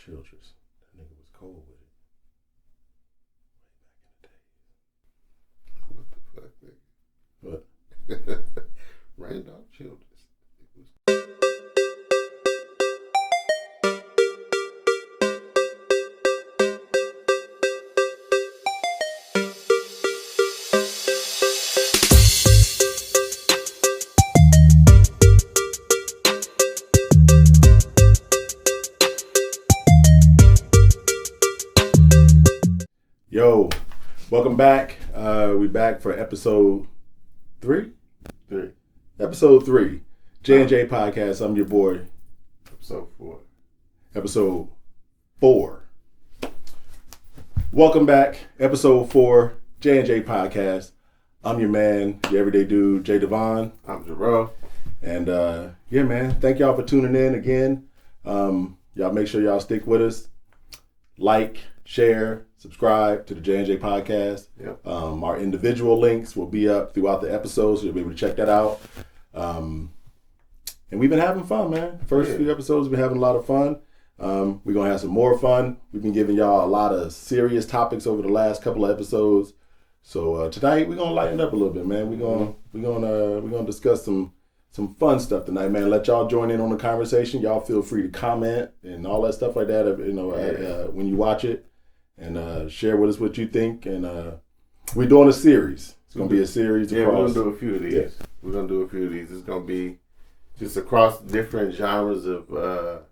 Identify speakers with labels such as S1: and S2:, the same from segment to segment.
S1: Childress. That nigga was cold with it.
S2: What the fuck, nigga?
S1: What?
S2: Randolph Childress.
S1: Yo, welcome back. We back for episode 3? Episode 3. J&J Podcast. I'm your boy. Episode 4. Welcome back. Episode 4. J&J Podcast. I'm your man, your everyday dude, Jay Devon.
S2: I'm Jerome.
S1: And yeah, man, thank y'all for tuning in again. Y'all make sure y'all stick with us. Like, share, subscribe to the J&J Podcast.
S2: Yep.
S1: Our individual links will be up throughout the episodes, so you'll be able to check that out. And we've been having fun, man. The first few episodes, we've been having a lot of fun. We're going to have some more fun. We've been giving y'all a lot of serious topics over the last couple of episodes. So tonight, we're going to lighten it up a little bit, man. We're gonna discuss some fun stuff tonight, man. Let y'all join in on the conversation. Y'all feel free to comment and all that stuff like that, when you watch it. And share with us what you think. And we're doing a series. It's going to be a series.
S2: Yeah, we're going to do a few of these. Yeah. We're going to do a few of these. It's going to be just across different genres of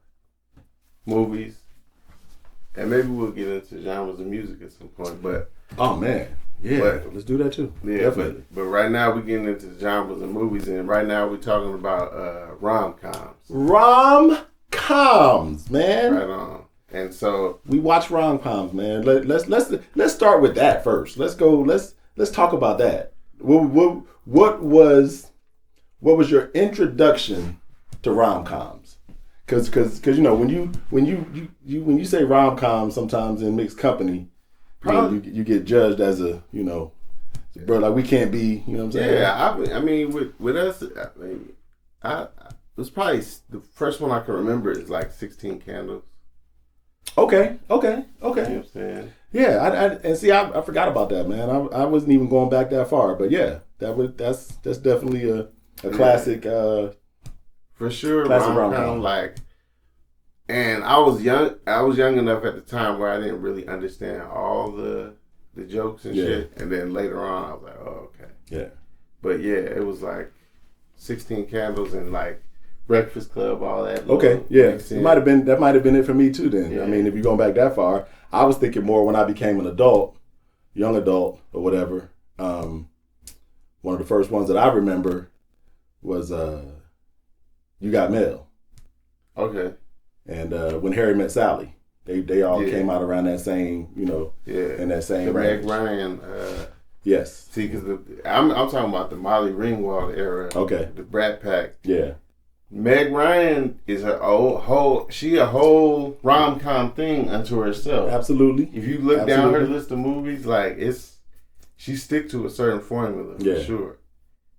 S2: movies. And maybe we'll get into genres of music at some point. But
S1: oh, man. Yeah, let's do that too.
S2: Yeah, definitely. But right now we're getting into genres of movies. And right now we're talking about rom-coms.
S1: Rom-coms, man.
S2: Right on. And so
S1: we watch rom-coms, man. Let's start with that first. Let's talk about that. What was your introduction to rom-coms? Cause when you say rom-coms sometimes in mixed company, you get judged as bro, like we can't be, you know what I'm saying?
S2: Yeah, I mean with us, it was probably the first one I can remember is like 16 Candles.
S1: Okay.
S2: You know what I'm saying?
S1: Yeah, I forgot about that, man. I wasn't even going back that far, but yeah, that's definitely a classic.
S2: For sure,
S1: classic
S2: rom-com. Like, and I was young enough at the time where I didn't really understand all the jokes and shit. And then later on, I was like, oh, okay.
S1: Yeah.
S2: But yeah, it was like 16 Candles and like Breakfast Club, all that.
S1: Okay, yeah. That might have been it for me too then. Yeah. I mean, if you're going back that far, I was thinking more when I became an adult, young adult or whatever. One of the first ones that I remember was You Got Mail.
S2: Okay.
S1: And When Harry Met Sally. They all came out around that same, in that same
S2: the
S1: range.
S2: Meg Ryan.
S1: Yes.
S2: See, because I'm talking about the Molly Ringwald era.
S1: Okay.
S2: The Brat Pack.
S1: Yeah. Meg
S2: Ryan is a whole rom-com thing unto herself.
S1: Absolutely.
S2: If you look down her list of movies, like she stick to a certain formula for sure.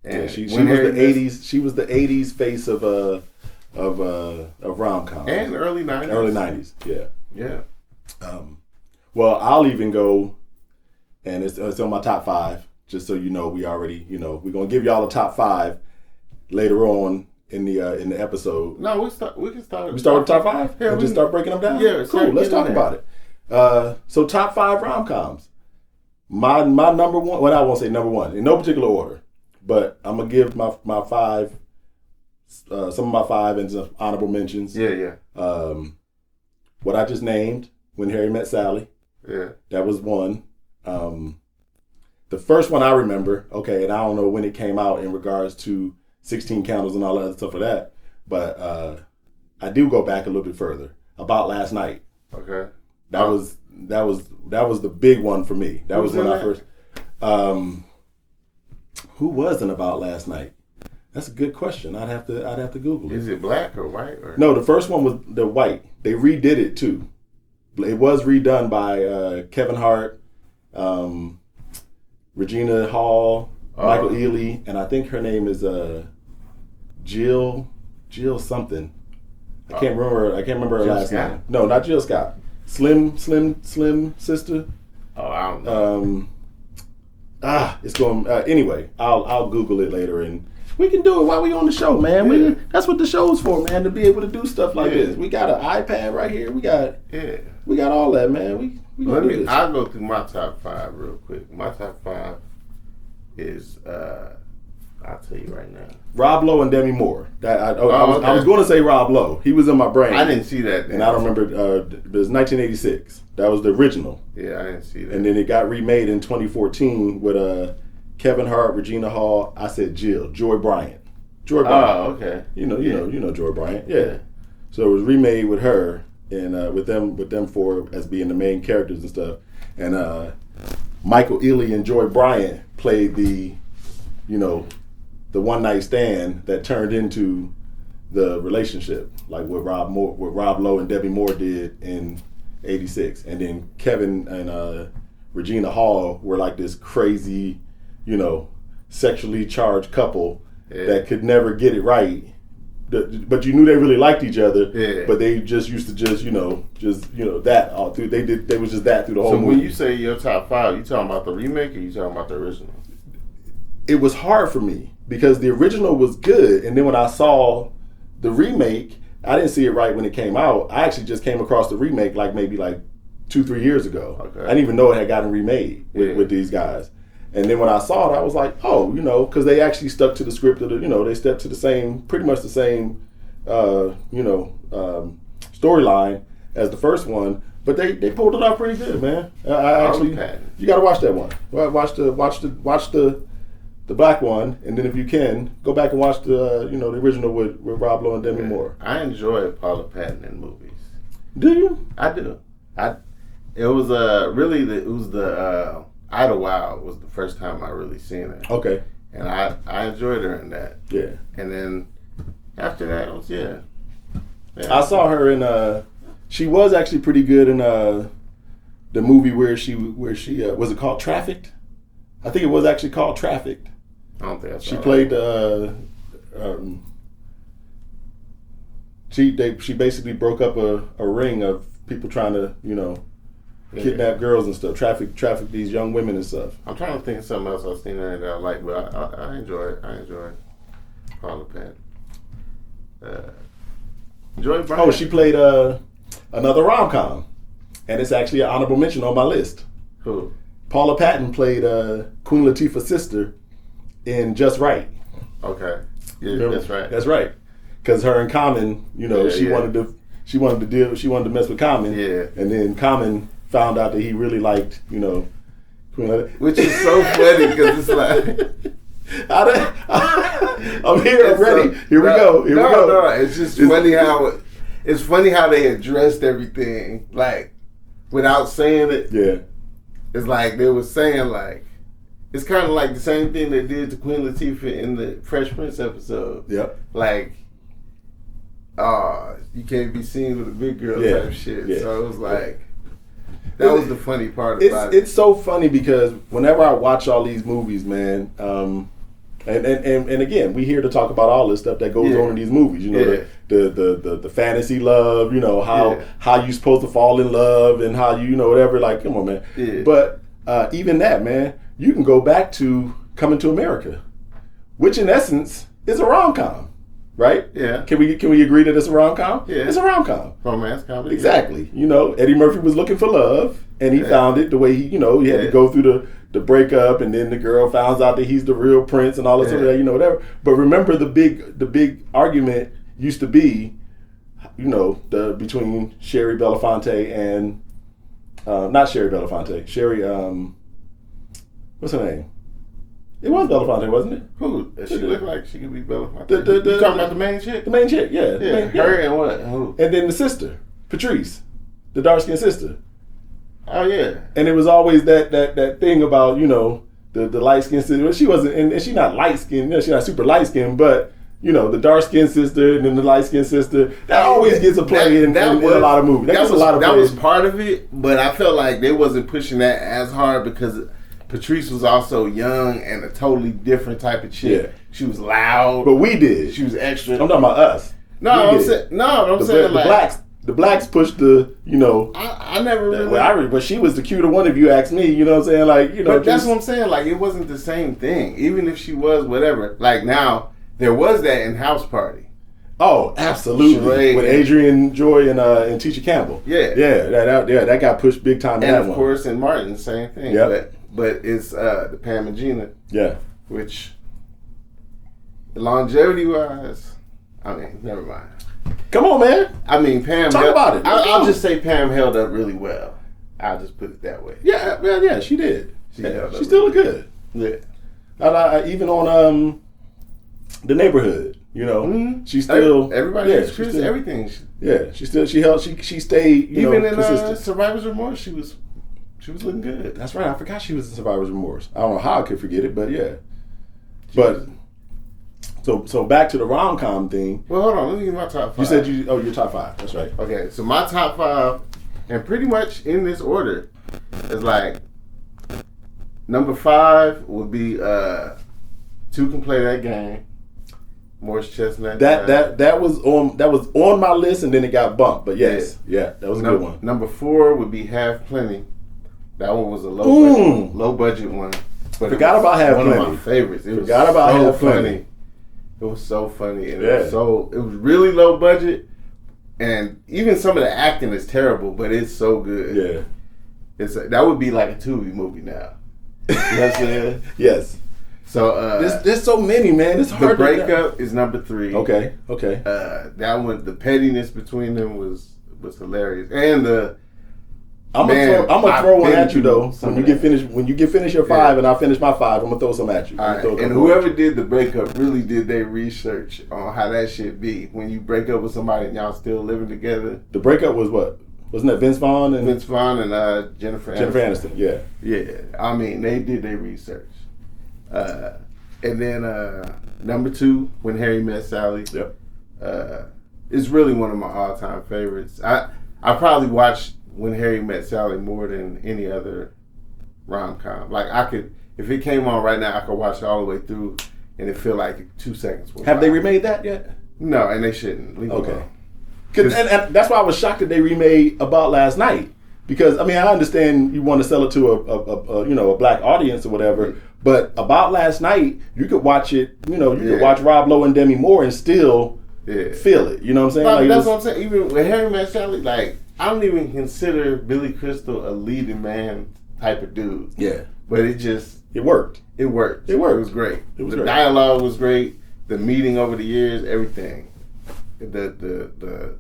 S2: And
S1: she was the '80s. She was the '80s face of rom-com
S2: and early '90s.
S1: Early '90s, yeah.
S2: Yeah.
S1: Well, I'll even go, and it's on my top 5. Just so you know, we already, we're gonna give y'all a top 5 later on in the episode.
S2: No, we can start.
S1: We start with top 5 and just start breaking them down.
S2: Yeah,
S1: cool. Let's talk about it. So top 5 rom-coms. My number one. Well, I won't say number one in no particular order, but I'm gonna give my 5. Some of my 5 and some honorable mentions.
S2: Yeah.
S1: What I just named, When Harry Met Sally.
S2: Yeah.
S1: That was one. The first one I remember, okay, and I don't know when it came out in regards to 16 Candles and all that other stuff for that, but I do go back a little bit further. About Last Night.
S2: Okay.
S1: That was the big one for me. That was when I first. Who was in About Last Night? That's a good question. I'd have to Google it.
S2: Is it black or white? Or?
S1: No, the first one was the white. They redid it too. It was redone by Kevin Hart, Regina Hall, Michael Ealy, and I think her name is Jill something. I can't remember her
S2: Jill
S1: last
S2: Scott?
S1: name. No, not Jill Scott. Slim sister.
S2: Oh, I don't know.
S1: It's going. Anyway, I'll Google it later, and we can do it while we on the show, man.
S2: Yeah.
S1: That's what the show's for, man. To be able to do stuff like
S2: Yeah.
S1: this. We got an iPad right here. We got all that, man. We gonna do this.
S2: I'll go through my top 5 real quick. My top 5 is I'll tell you right now.
S1: Rob Lowe and Demi Moore. I
S2: Okay.
S1: was going to say Rob Lowe. He was in my brain.
S2: I didn't see that.
S1: And I don't remember. It was 1986. That was the original.
S2: Yeah, I didn't see that.
S1: And then it got remade in 2014 with Kevin Hart, Regina Hall. I said Joy Bryant. Joy Bryant.
S2: Oh, okay.
S1: You know Joy Bryant. Yeah. So it was remade with her and with them four as being the main characters and stuff. And Michael Ealy and Joy Bryant played the one night stand that turned into the relationship, like what Rob Lowe and Debbie Moore did in '86, and then Kevin and Regina Hall were like this crazy, sexually charged couple that could never get it right. But you knew they really liked each other.
S2: Yeah.
S1: But they just used to that all through. They was just that through the whole movie.
S2: So when you say your top 5, you talking about the remake or you talking about the original?
S1: It was hard for me because the original was good, and then when I saw the remake, I didn't see it right when it came out. I actually just came across the remake maybe 2-3 years ago. Okay. I didn't even know it had gotten remade with these guys. And then when I saw it, I was like, oh, because they actually stuck to the script of they stepped to pretty much the same, storyline as the first one. But they pulled it off pretty good, man. You got to watch that one. Watch the black one, and then if you can, go back and watch the the original with Rob Lowe and Demi Moore.
S2: I enjoy Paula Patton in movies.
S1: Do you?
S2: I do. It was the Idlewild was the first time I really seen her.
S1: Okay.
S2: And I enjoyed her in that.
S1: Yeah.
S2: And then after that, it was yeah.
S1: I saw her in she was actually pretty good in the movie where she was it called Trafficked? I think it was actually called Trafficked.
S2: I don't think I saw
S1: she played she basically broke up a ring of people trying to, kidnap girls and stuff, traffic these young women and stuff.
S2: I'm trying to think of something else I've seen her in that I like, but I enjoy it. I enjoy Paula Patton. Joy Bryant.
S1: Oh, she played another rom-com, and it's actually an honorable mention on my list.
S2: Who? Paula
S1: Patton played Queen Latifah's sister in Just Right.
S2: Okay. Yeah,
S1: remember?
S2: That's right.
S1: That's right. Because her and Common, she wanted to mess with Common.
S2: Yeah.
S1: And then Common found out that he really liked, Queen Latifah.
S2: Which is so funny because it's like
S1: I'm here. I'm ready. Here we go.
S2: No. It's just funny how they addressed everything without saying it.
S1: Yeah.
S2: It's like they were saying it's kind of like the same thing they did to Queen Latifah in the Fresh Prince episode.
S1: Yep.
S2: You can't be seen with a big girl type shit.
S1: Yeah.
S2: So it was that was the funny part about it.
S1: It's so funny because whenever I watch all these movies, man, and again, we here to talk about all this stuff that goes on in these movies. The fantasy love, how you supposed to fall in love and how whatever. Come on, man.
S2: Yeah.
S1: But even that, man, you can go back to Coming to America, which in essence is a rom-com. Right?
S2: Yeah.
S1: Can we agree that it's a rom-com?
S2: Yeah.
S1: It's a rom-com.
S2: Romance comedy.
S1: Exactly. Eddie Murphy was looking for love, and he found it the way he had to go through the breakup, and then the girl finds out that he's the real prince and all this other, whatever. But remember, the big argument used to be, between Sherry Belafonte and not Sherry Belafonte, Sherry what's her name? It was Belafonte, wasn't it?
S2: Who? She looked like she could be Belafonte. You talking about the main chick?
S1: The main chick, yeah.
S2: Her and what? Who?
S1: And then the sister, Patrice, the dark-skinned sister.
S2: Oh, yeah.
S1: And it was always that thing about, the light-skinned sister. She wasn't, and she's not light-skinned, she's not super light-skinned, but, the dark-skinned sister and then the light-skinned sister, that always gets a play in a lot of movies. That
S2: was part of it, but I felt like they wasn't pushing that as hard because Patrice was also young and a totally different type of chick. Yeah. She was loud.
S1: But we did.
S2: She was extra.
S1: I'm talking about us.
S2: I'm saying
S1: the blacks pushed the, you know.
S2: I never really.
S1: But she was the cuter one if you ask me. You know what I'm saying? Like, you know.
S2: But that's what I'm saying. Like, it wasn't the same thing. Even if she was whatever. Like, now there was that in House Party.
S1: Oh, absolutely. Sheree, with Adrian Joy and Tisha Campbell.
S2: Yeah.
S1: That got pushed big time in
S2: and
S1: that
S2: one. And of course in Martin, same thing. Yep. But it's the Pam and Gina.
S1: Yeah.
S2: Which, longevity wise, I mean, never mind.
S1: Come on, man.
S2: I mean, Pam.
S1: Talk about it.
S2: I'll just say Pam held up really well. I'll just put it that way.
S1: Yeah, she did. She still look good.
S2: Yeah.
S1: Even on The Neighborhood, you know, she's still
S2: everybody. Everything.
S1: She stayed.
S2: Even in
S1: consistent.
S2: Survivor's Remorse, she was looking good.
S1: That's right. I forgot she was in Survivor's Remorse. I don't know how I could forget it, but yeah. But so back to the rom-com thing.
S2: Well, hold on. Let me give my top 5.
S1: You said your top 5. That's right.
S2: Okay, so my top 5, and pretty much in this order, is like number 5 would be Two Can Play That Game. Morris Chestnut.
S1: That was on my list, and then it got bumped. But yes, that was a good one.
S2: Number 4 would be Half Plenty. That one was a low budget one. But
S1: forgot about Half Plenty.
S2: One of my favorites. It
S1: forgot
S2: was
S1: about
S2: so
S1: Half
S2: funny.
S1: Plenty.
S2: It was so funny, and it was really low budget, and even some of the acting is terrible, but it's so good. Yeah, that would be like a Tubi movie now. You know what I'm saying?
S1: Yes.
S2: So
S1: there's so many, man. It's hard.
S2: The Breakup is number 3.
S1: Okay.
S2: That one, the pettiness between them was hilarious, and
S1: I'm gonna throw one at you though. When you get finished your 5 and I finish my 5, I'm gonna throw some at you.
S2: And whoever did The Breakup really did their research on how that shit be when you break up with somebody and y'all still living together.
S1: The Breakup was what? Wasn't that Vince Vaughn and
S2: Jennifer Aniston?
S1: Jennifer Aniston, yeah.
S2: Yeah, I mean they did their research. And then number 2, When Harry Met Sally.
S1: Yep.
S2: It's really one of my all-time favorites. I probably watched When Harry Met Sally more than any other rom-com. Like I could, if it came on right now, I could watch it all the way through, and it feel like 2 seconds.
S1: Have they remade that yet?
S2: No, and they shouldn't. Leave
S1: okay. And that's why I was shocked that they remade About Last Night, because I mean I understand you want to sell it to a black audience or whatever, but About Last Night you could watch it. You could watch Rob Lowe and Demi Moore and still feel it. You know what I'm saying?
S2: No, that's what I'm saying. Even with Harry Met Sally, like. I don't even consider Billy Crystal a leading man type of dude.
S1: Yeah.
S2: But it worked. It worked. It was great. The dialogue was great. The meeting over the years, everything. The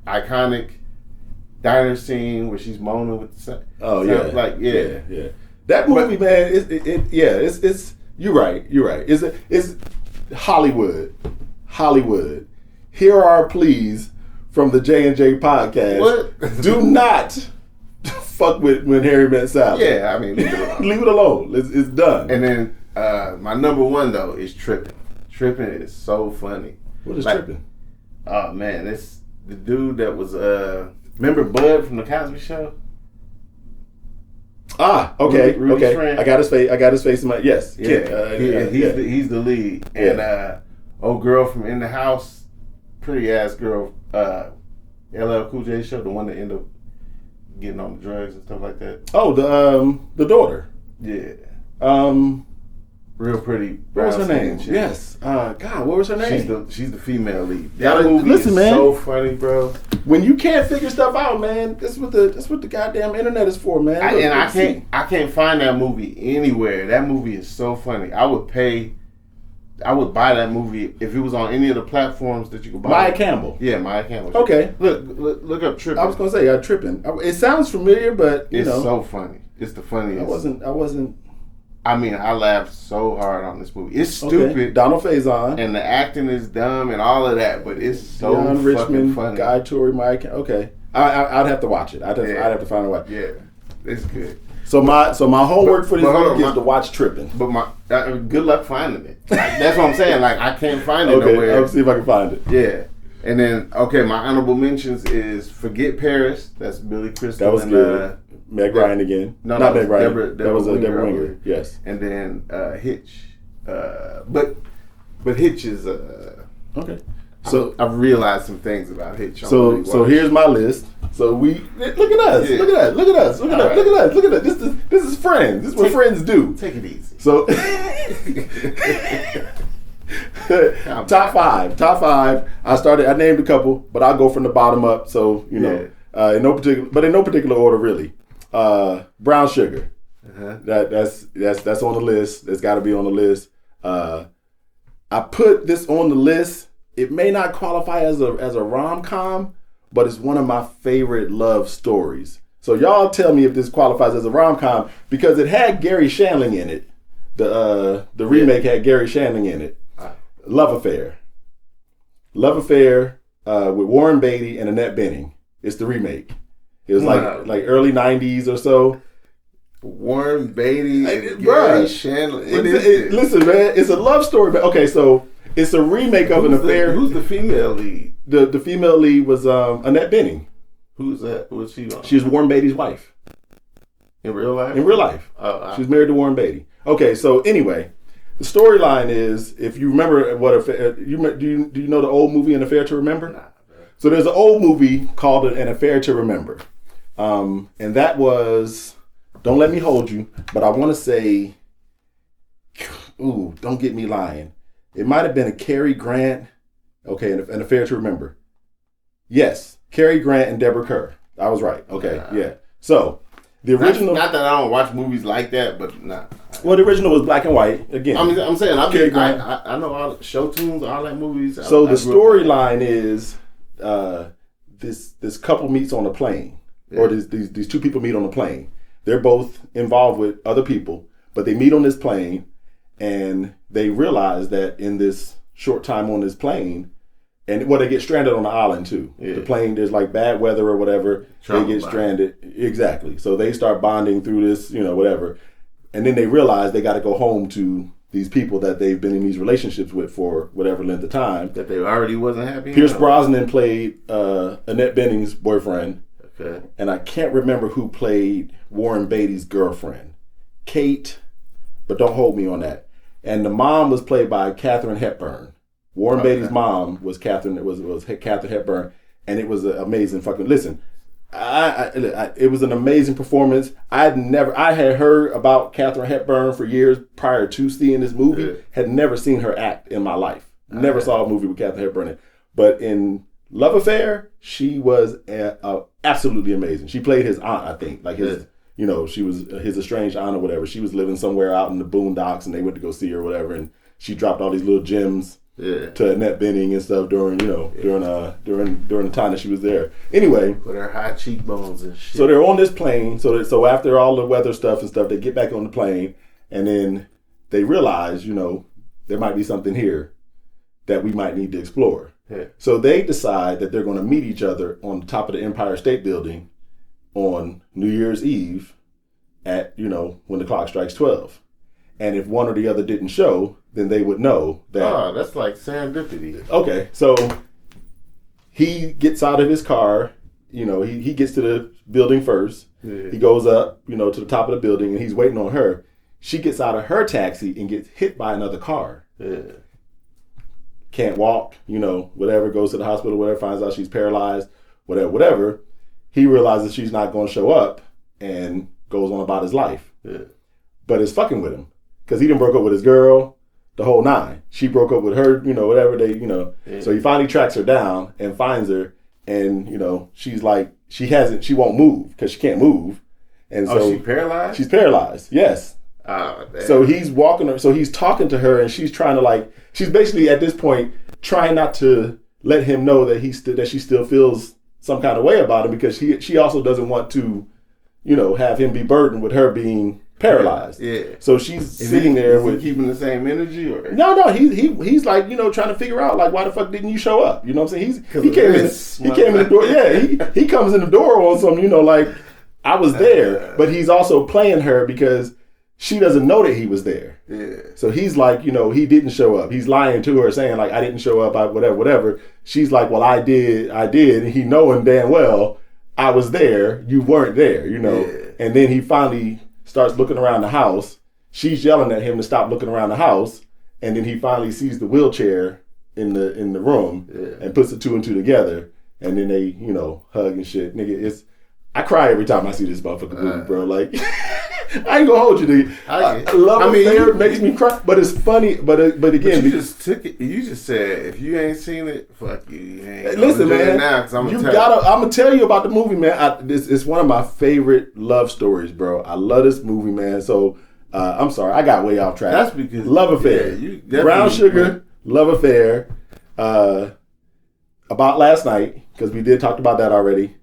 S2: iconic diner scene where she's moaning with the sun.
S1: Oh, yeah. That movie, man, it's you're right. It's Hollywood. Here are our pleas from the J&J podcast.
S2: What?
S1: Do not fuck with When Harry Met Sally.
S2: Yeah, I mean, leave it alone.
S1: Leave it alone. It's done.
S2: And then my number 1 though is Trippin'. Trippin' is so funny.
S1: What is Trippin'?
S2: Oh man, it's the dude that was remember Bud from the Cosby Show?
S1: Ah, okay,
S2: Rudy's friend.
S1: I got his face in my he's
S2: the lead. And old girl from In the House, pretty ass girl. LL Cool J show, the one that ended up getting on the drugs and stuff like that.
S1: Oh, the daughter.
S2: Yeah. Real pretty.
S1: What was her name? Chick. Yes. God, what was her name?
S2: She's the female lead. That movie is so funny, bro.
S1: When you can't figure stuff out, man, that's what the goddamn internet is for, man.
S2: I can't find that movie anywhere. That movie is so funny. I would buy that movie if it was on any of the platforms that you could buy.
S1: Maya Campbell.
S2: Yeah, Maya Campbell.
S1: Okay.
S2: Look up Trippin'.
S1: I was gonna say Trippin'. It sounds familiar, but
S2: it's so funny. It's the funniest.
S1: I wasn't.
S2: I mean, I laughed so hard on this movie. It's stupid.
S1: Okay. Donald Faison.
S2: And the acting is dumb and all of that, but it's so fucking
S1: Richmond,
S2: funny.
S1: Guy Torrey, Maya Campbell. Okay. I'd have to watch it. I'd have to find a way.
S2: Yeah, it's good.
S1: So my homework for this week is to watch Trippin'.
S2: But good luck finding it. That's what I'm saying. Like I can't find it nowhere.
S1: I'll see if I can find it.
S2: Yeah. And then my honorable mentions is Forget Paris. That's Billy Crystal.
S1: That was good. Meg Ryan again. No, not Meg Ryan. That was Deborah Winger. Yes.
S2: And then Hitch. But Hitch is
S1: okay. So
S2: I've realized some things about Hitch.
S1: So here's my list. So look at us. Look at us. This is friends. This is what friends do.
S2: Take it easy.
S1: So top five. I named a couple, but I'll go from the bottom up. So in no particular order, really. Brown sugar. Uh-huh. That's on the list. That's got to be on the list. I put this on the list. It may not qualify as a rom-com, but it's one of my favorite love stories. So y'all tell me if this qualifies as a rom-com, because it had Gary Shandling in it. The remake had Gary Shandling in it. Love Affair with Warren Beatty and Annette Bening. It's the remake. It was like early 90s or so.
S2: Warren Beatty, Gary Shandling.
S1: Listen, man, it's a love story. But okay, so it's a remake of an affair.
S2: Who's the female lead?
S1: The female lead was Annette Bening.
S2: Who's that? What's she on?
S1: She was Warren Beatty's wife.
S2: In real life?
S1: In real life.
S2: Oh,
S1: she's married to Warren Beatty. Okay, so anyway, the storyline is, if you remember do you know the old movie An Affair to Remember? Nah. So there's an old movie called An Affair to Remember. And that was, don't let me hold you, but I want to say, don't get me lying. It might have been a Cary Grant, An Affair to Remember. Yes, Cary Grant and Deborah Kerr. I was right. Okay, yeah. So, the original...
S2: Not that I don't watch movies like that, but nah.
S1: Well, the original was black and white, again.
S2: I'm saying, I know all show tunes, all that movies.
S1: So the storyline is, this couple meets on a plane, or these two people meet on a plane. They're both involved with other people, but they meet on this plane, and they realize that in this short time on this plane, they get stranded on the island too. Yeah. The plane, there's like bad weather or whatever. They get stranded. Exactly. So they start bonding through this, whatever. And then they realize they got to go home to these people that they've been in these relationships with for whatever length of time.
S2: That they already wasn't happy.
S1: Pierce Brosnan played Annette Bening's boyfriend.
S2: Okay.
S1: And I can't remember who played Warren Beatty's girlfriend. Kate, but don't hold me on that. And the mom was played by Katharine Hepburn. Warren Beatty's mom was Katharine Hepburn, and it was an amazing fucking listen. It was an amazing performance. I had heard about Katharine Hepburn for years prior to seeing this movie. Yeah. Had never seen her act in my life. Never saw a movie with Katharine Hepburn in it. But in Love Affair, she was absolutely amazing. She played his aunt, I think, like his. She was his estranged aunt or whatever. She was living somewhere out in the boondocks, and they went to go see her or whatever. And she dropped all these little gems to Annette Bening and stuff during the time that she was there. Anyway,
S2: with her high cheekbones and shit.
S1: So they're on this plane. So after all the weather stuff and stuff, they get back on the plane, and then they realize, there might be something here that we might need to explore.
S2: Yeah.
S1: So they decide that they're going to meet each other on the top of the Empire State Building on New Year's Eve at, when the clock strikes 12. And if one or the other didn't show, then they would know that.
S2: Oh, that's like serendipity.
S1: Okay, so he gets out of his car, he gets to the building first. Yeah. He goes up, to the top of the building, and he's waiting on her. She gets out of her taxi and gets hit by another car.
S2: Yeah.
S1: Can't walk, whatever, goes to the hospital, whatever, finds out she's paralyzed, whatever. He realizes she's not going to show up and goes on about his life.
S2: Yeah.
S1: But it's fucking with him because he done broke up with his girl, the whole nine. She broke up with her, whatever they,
S2: Yeah.
S1: So he finally tracks her down and finds her, and she's like, she won't move because she can't move, and so
S2: she's paralyzed.
S1: She's paralyzed. Yes.
S2: Oh, damn.
S1: So he's walking her. So he's talking to her, and she's trying to she's basically at this point trying not to let him know that that she still feels some kind of way about him because she also doesn't want to, have him be burdened with her being paralyzed.
S2: Yeah.
S1: So she's sitting there with
S2: keeping the same energy, or
S1: no. He's like trying to figure out why the fuck didn't you show up? You know what I'm saying? He came in the door. Yeah. He comes in the door on some I was there, but he's also playing her because she doesn't know that he was there.
S2: Yeah.
S1: So he's like, he didn't show up. He's lying to her, saying I didn't show up, whatever. She's like, well, I did. And he knowing damn well I was there. You weren't there,
S2: Yeah.
S1: And then he finally starts looking around the house. She's yelling at him to stop looking around the house. And then he finally sees the wheelchair in the room and puts the two and two together, and then they hug and shit. Nigga, I cry every time I see this motherfucking movie, bro. Like, I ain't gonna hold you, nigga. Love Affair makes me cry, but it's funny. But again,
S2: you just took it. You just said if you ain't seen it, fuck you. You ain't
S1: listen, man.
S2: Now, I'm
S1: gonna tell you about the movie, man. It's one of my favorite love stories, bro. I love this movie, man. So I'm sorry, I got way off track.
S2: That's because
S1: Love Affair, Brown Sugar, Love Affair. About Last Night, because we did talk about that already.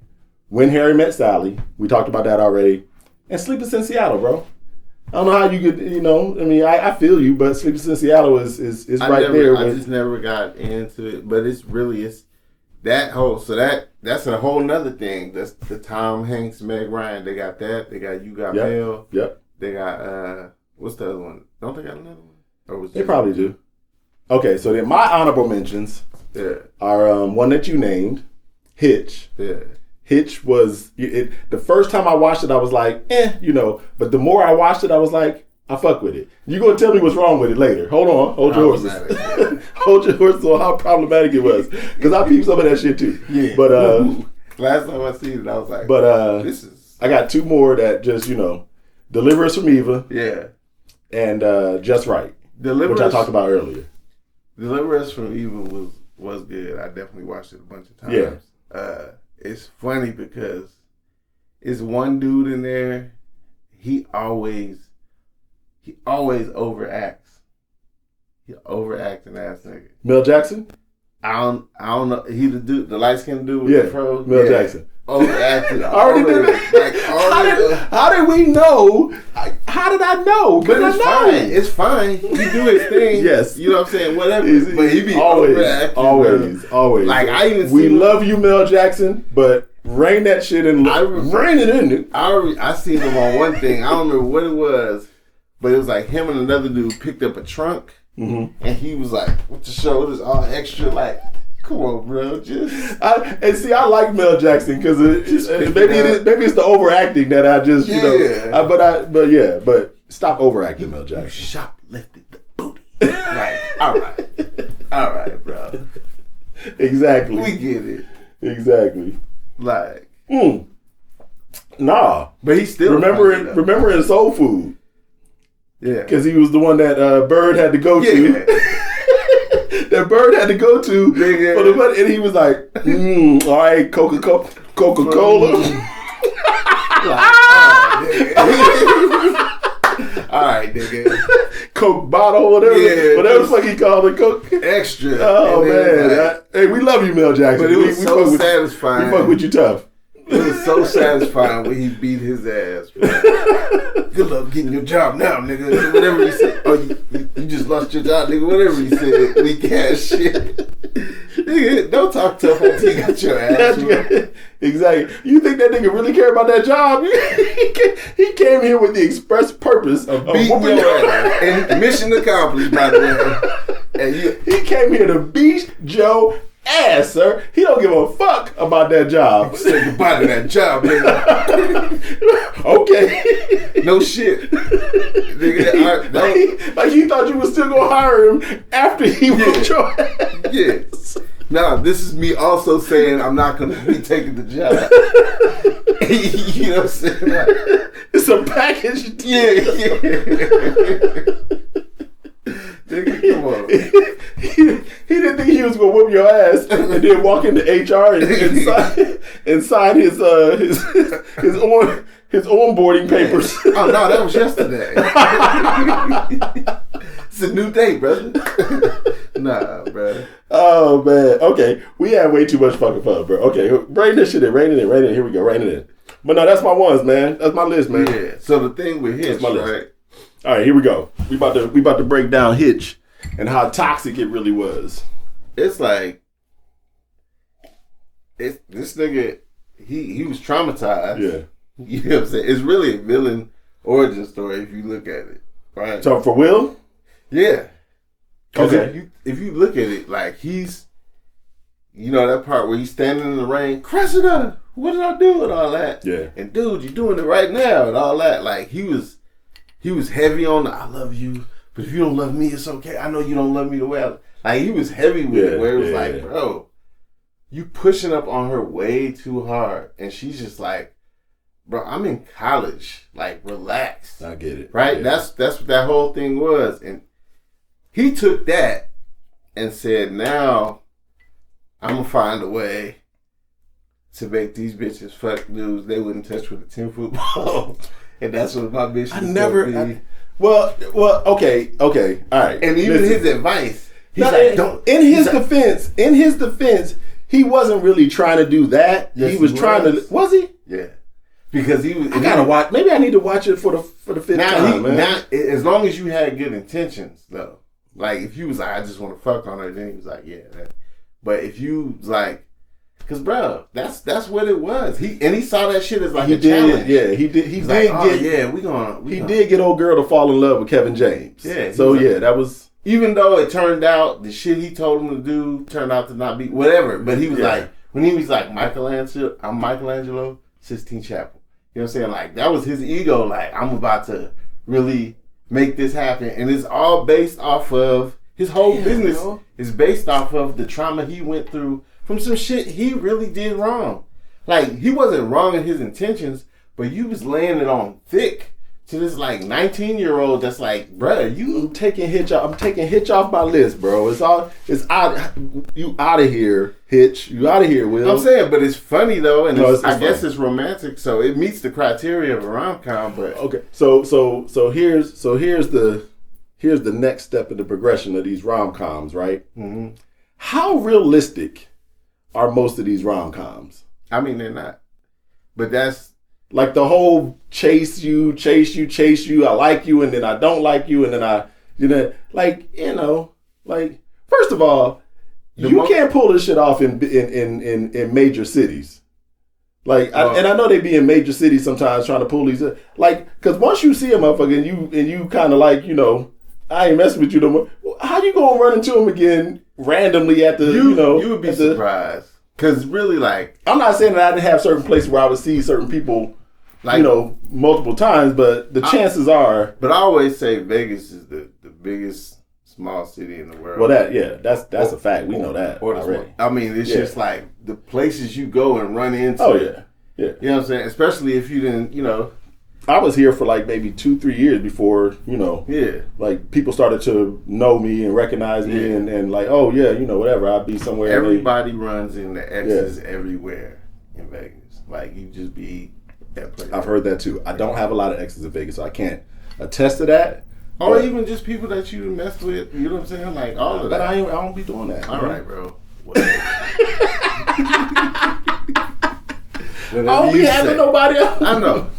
S1: When Harry Met Sally, we talked about that already. And Sleepless in Seattle, bro. I don't know how you could, I feel you, but Sleepless in Seattle is right there.
S2: I just never got into it, but it's that's a whole nother thing. That's the Tom Hanks, Meg Ryan. They got that. They got You Got Mail.
S1: Yep.
S2: They got, what's the other one? Don't they got another one? Or
S1: they probably do. Okay, so then my honorable mentions are one that you named, Hitch.
S2: Yeah.
S1: Hitch was the first time I watched it, I was like, but the more I watched it, I was like, I fuck with it. You're gonna tell me what's wrong with it later. Hold on, hold your horses. Hold your horses on how problematic it was, because I peeped some of that shit too.
S2: Yeah.
S1: But
S2: last time I seen it, I was like, this is.
S1: I got two more that just Deliver Us from Eva.
S2: Yeah. And
S1: Just Right, which I talked about earlier.
S2: Deliver Us from Eva was good. I definitely watched it a bunch of times. Yeah. It's funny because it's one dude in there. He always overacts. He overacting ass nigga.
S1: Mel Jackson?
S2: I don't know. He the dude, the light skinned dude with the fro.
S1: Mel Jackson.
S2: Overacted.
S1: Already did it. How did we know? How did I know?
S2: But it's fine. It's fine. He do his thing.
S1: Yes.
S2: You know what I'm saying? Whatever. But he be
S1: always.
S2: Like I even
S1: we love you, Mel Jackson, but rein that shit in. Rein it in.
S2: I seen him on one thing. I don't remember what it was, but it was like him and another dude picked up a trunk, and he was like, "With the shoulders all extra, like." Come on, bro. I like Mel Jackson because maybe it's the overacting that I just but stop overacting, Mel Jackson. You shoplifted the booty. Like, all right, bro.
S1: Exactly.
S2: We get it.
S1: Exactly.
S2: Like,
S1: nah,
S2: but he still
S1: remember in Soul Food.
S2: Yeah,
S1: because he was the one that Bird had to go to. That Bird had to go to for the money, and he was like, all right, Coca-Cola.
S2: All right, nigga.
S1: Coke bottle, whatever the fuck he called it, Coke.
S2: Extra.
S1: Oh, man. Hey, we love you, Mel Jackson.
S2: But it was so satisfying.
S1: We fuck with you tough.
S2: It was so satisfying when he beat his ass. Good luck getting your job now, nigga. Whatever he said. Oh, you just lost your job, nigga. Whatever he said. Weak ass shit. Nigga, don't talk tough until you got your ass.
S1: Exactly. You think that nigga really care about that job? He came here with the express purpose of
S2: beating your ass. And mission accomplished, by the way. And
S1: he came here to beat Joe ass, sir. He don't give a fuck about that job.
S2: Say goodbye to that job, nigga.
S1: Okay.
S2: No shit. Nigga,
S1: like you thought you was still gonna hire him after he whooped your ass.
S2: Yes. Now, this is me also saying I'm not gonna be taking the job. You know what I'm saying? Like,
S1: it's a package.
S2: Yeah. Nigga, come on.
S1: He didn't think he was gonna whip your ass and then walk into HR and sign his onboarding papers.
S2: Oh no, that was yesterday. It's a new day, brother. Nah, bro.
S1: Oh man. Okay, we had way too much fucking fun, bro. Okay, rein this shit in. Rein it in. Here we go. Rein it in. But no, that's my ones, man. That's my list, man.
S2: Yeah. So the thing with Hitch, right?
S1: All right, here we go. We about to break down Hitch and how toxic it really was.
S2: It's like this nigga. He was traumatized.
S1: Yeah.
S2: You know what I'm saying? It's really a villain origin story if you look at it, right?
S1: So for Will?
S2: Yeah.
S1: Okay.
S2: If you look at it, like he's, that part where he's standing in the rain, Cressida, what did I do and all that?
S1: Yeah.
S2: And dude, you're doing it right now and all that. Like he was heavy on the I love you, but if you don't love me, it's okay. I know you don't love me the way Like, he was heavy with it, where it was like, bro, you pushing up on her way too hard. And she's just like, bro, I'm in college. Like, relax.
S1: I get it.
S2: Right?
S1: Yeah.
S2: That's what that whole thing was. And he took that and said, now I'm going to find a way to make these bitches fuck dudes they wouldn't touch with a 10-foot ball. And that's what my bitch was
S1: well, okay, all right.
S2: And even his advice, he's
S1: in his defense, he wasn't really trying to do that.
S2: Yes,
S1: he was trying to. Was he?
S2: Yeah. Because he was.
S1: I gotta watch. Maybe I need to watch it for the fifth time, man.
S2: Now, as long as you had good intentions, though. Like, if you was like, I just want to fuck on her, then he was like, yeah. But if you was like, because bro, that's what it was. He saw that shit as like a challenge.
S1: Yeah, he did. He did get old girl to fall in love with Kevin James.
S2: Yeah.
S1: So yeah, that was.
S2: Even though it turned out the shit he told him to do turned out to not be whatever. But he was like, when he was like, Michelangelo, I'm Michelangelo, Sistine Chapel. You know what I'm saying? Like, that was his ego. Like, I'm about to really make this happen. And it's all based off of his whole business is based off of the trauma he went through from some shit he really did wrong. Like, he wasn't wrong in his intentions, but you was laying it on thick to this like 19-year-old that's like, bruh,
S1: I'm taking Hitch off my list, bro. It's out. You out of here, Hitch. You out of here, Will.
S2: I'm saying, but it's funny though, and I guess
S1: funny.
S2: it's romantic, so it meets the criteria of a rom-com. But
S1: okay, so here's the next step in the progression of these rom-coms, right?
S2: Mm-hmm.
S1: How realistic are most of these rom-coms?
S2: I mean, they're not, but that's.
S1: Like the whole chase you, I like you, and then I don't like you, and then like, first of all, you can't pull this shit off in major cities. Like, and I know they be in major cities sometimes trying to pull these, like, because once you see a motherfucker and you kind of like, I ain't messing with you no more. How you gonna run into him again randomly at the,
S2: you would be surprised. Because really, like...
S1: I'm not saying that I didn't have certain places where I would see certain people, like, multiple times, but the chances are...
S2: But I always say Vegas is the biggest small city in the world.
S1: Well, that's a fact. We know that already.
S2: I mean, it's just like the places you go and run into.
S1: Oh, yeah. Yeah.
S2: You know what I'm saying? Especially if you didn't,
S1: I was here for like maybe 2-3 years before, like people started to know me and recognize me and like, oh yeah, whatever, I'll be somewhere.
S2: Everybody runs into exes everywhere in Vegas. Like, you just be that place.
S1: I've heard that too. I don't have a lot of exes in Vegas, so I can't attest to that.
S2: Or even just people that you mess with, you know what I'm saying? Like all of that.
S1: But I don't be doing that.
S2: All right, bro.
S1: I don't be having nobody else.
S2: I know.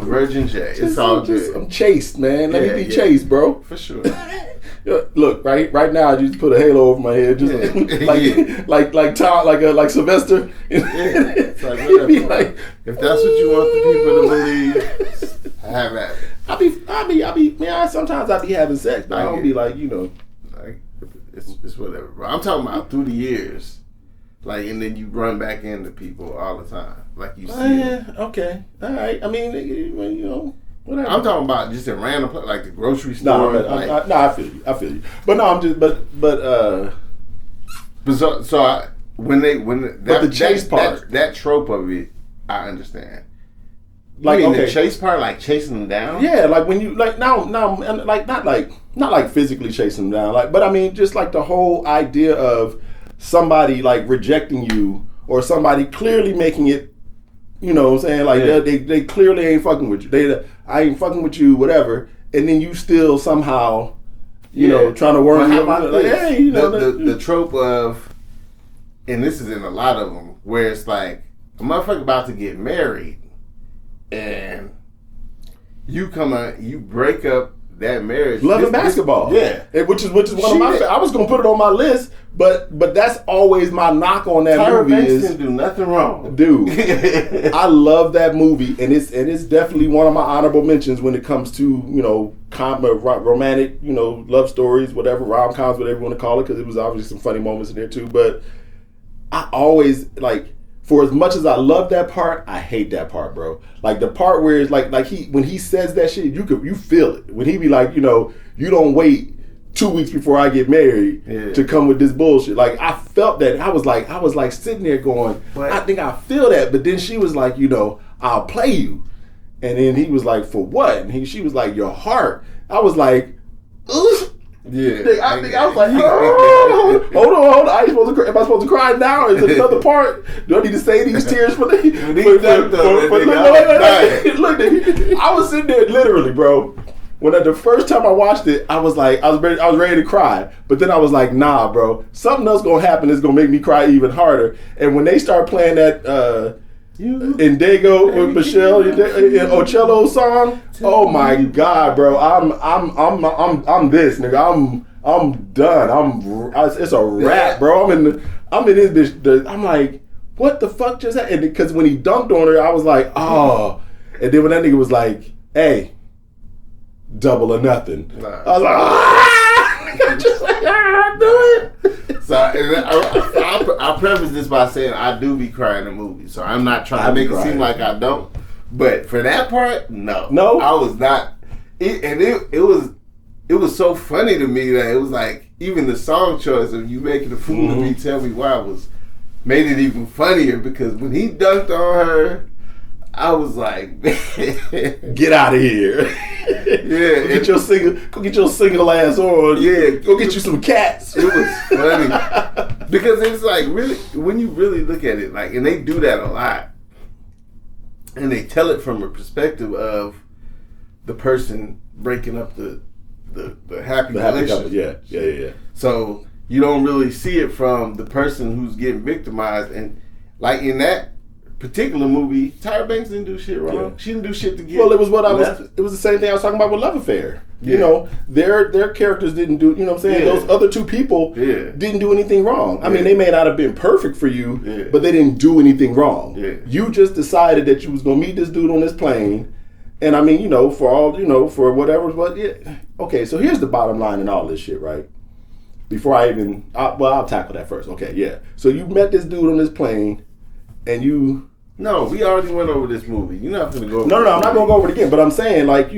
S2: Virgin J. It's all good.
S1: I'm chased, man. Let me be chased, bro.
S2: For sure.
S1: Look, right now I just put a halo over my head, just like Sylvester.
S2: It's like, whatever. If that's what you want the people to believe, have at it.
S1: I be, man. Sometimes I be having sex, but I don't be like,
S2: like it's whatever, bro. I'm talking about through the years, like, and then you run back into people all the time, like you see.
S1: Okay, all right. I mean, whatever.
S2: I'm talking about just in random, like the grocery store.
S1: No, I feel you. But no, I'm just, but
S2: the
S1: chase part,
S2: that trope of it, I understand.
S1: Like,
S2: the chase part, like chasing them down.
S1: Yeah, like when you like now, like not like physically chasing them down, like, but I mean just like the whole idea of somebody like rejecting you or somebody clearly making it, what I'm saying, like they clearly ain't fucking with you. I ain't fucking with you, whatever, and then you still somehow, trying to work.
S2: Like, hey, the trope of, and this is in a lot of them, where it's like a motherfucker about to get married. And you break up that marriage.
S1: Love and Basketball. Which is one of my. I was gonna put it on my list, but that's always my knock on that
S2: Tyra
S1: movie.
S2: Banks didn't do nothing wrong,
S1: dude. I love that movie, and it's definitely one of my honorable mentions when it comes to romantic, love stories, whatever, rom-coms, whatever you want to call it, because it was obviously some funny moments in there too. But I always like. For as much as I love that part, I hate that part, bro. Like the part where it's like when he says that shit, you feel it. When he be like, you don't wait 2 weeks before I get married to come with this bullshit. Like, I felt that. I was like sitting there going, I think I feel that. But then she was like, I'll play you. And then he was like, for what? And she was like, your heart. I was like, ugh.
S2: Yeah.
S1: I was like, oh, hold on. Am I supposed to cry now? Is it another part? Do I need to say these tears for the... Look, I was sitting there literally, bro. When the first time I watched it, I was ready to cry. But then I was like, nah, bro. Something else gonna happen that's gonna make me cry even harder. And when they start playing that Indigo with Michelle and Ocello's song, oh my God, bro. I'm this nigga. I'm done. It's a wrap, bro. I'm in this bitch. I'm like, what the fuck just happened? Because when he dunked on her, I was like, oh. And then when that nigga was like, hey, double or nothing. I was like, I'm just like, do it.
S2: So I preface this by saying I do be crying in movies. So I'm not trying to make it seem like I don't. But for that part, no. I was not. It was so funny to me that it was like, even the song choice of You Making a Fool of Me, Tell Me Why made it even funnier, because when he dunked on her, I was like,
S1: get out of here.
S2: Yeah.
S1: Go get your single ass on. Yeah. Go get you some cats.
S2: It was funny. Because it's like, really, when you really look at it, like, and they do that a lot, and they tell it from a perspective of the person breaking up the happy relationship.
S1: Yeah.
S2: So you don't really see it from the person who's getting victimized. And like in that particular movie, Tyra Banks didn't do shit wrong. Yeah. She didn't do shit to get.
S1: Well, it was the same thing I was talking about with Love Affair. Yeah. Their characters didn't do. You know what I'm saying? Yeah. Those other two people didn't do anything wrong. I mean, they may not have been perfect for you, but they didn't do anything wrong. Yeah. You just decided that you was gonna meet this dude on this plane. And I mean, for whatever, but okay, so here's the bottom line in all this shit, right? Before I'll tackle that first. Okay, yeah. So you met this dude on this plane, and you...
S2: No, we already went over this movie. You're not going to go over
S1: No, I'm not going to go over it again, but I'm saying, like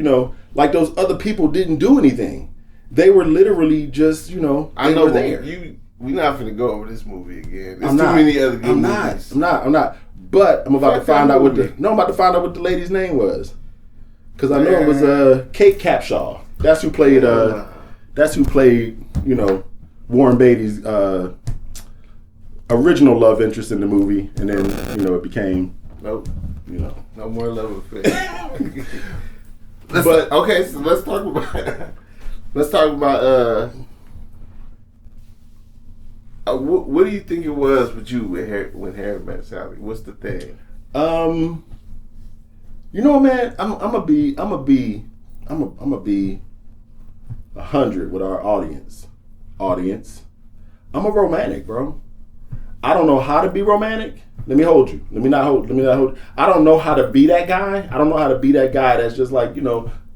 S1: those other people didn't do anything. They were literally just,
S2: I know
S1: were there.
S2: We're not going to go over this movie again. There's too many other good movies.
S1: I'm not. But I'm about to find out what the lady's name was. Because I know it was Kate Capshaw. That's who played. Warren Beatty's original love interest in the movie, and then it became.
S2: Nope. No more love affair. Okay, so let's talk about. What do you think it was with you when Harry met Sally? What's the thing?
S1: Man, I'm gonna be 100 with our audience. I'm a romantic, bro. I don't know how to be romantic. Let me hold you. Let me not hold. I don't know how to be that guy. I don't know how to be that guy that's just like, with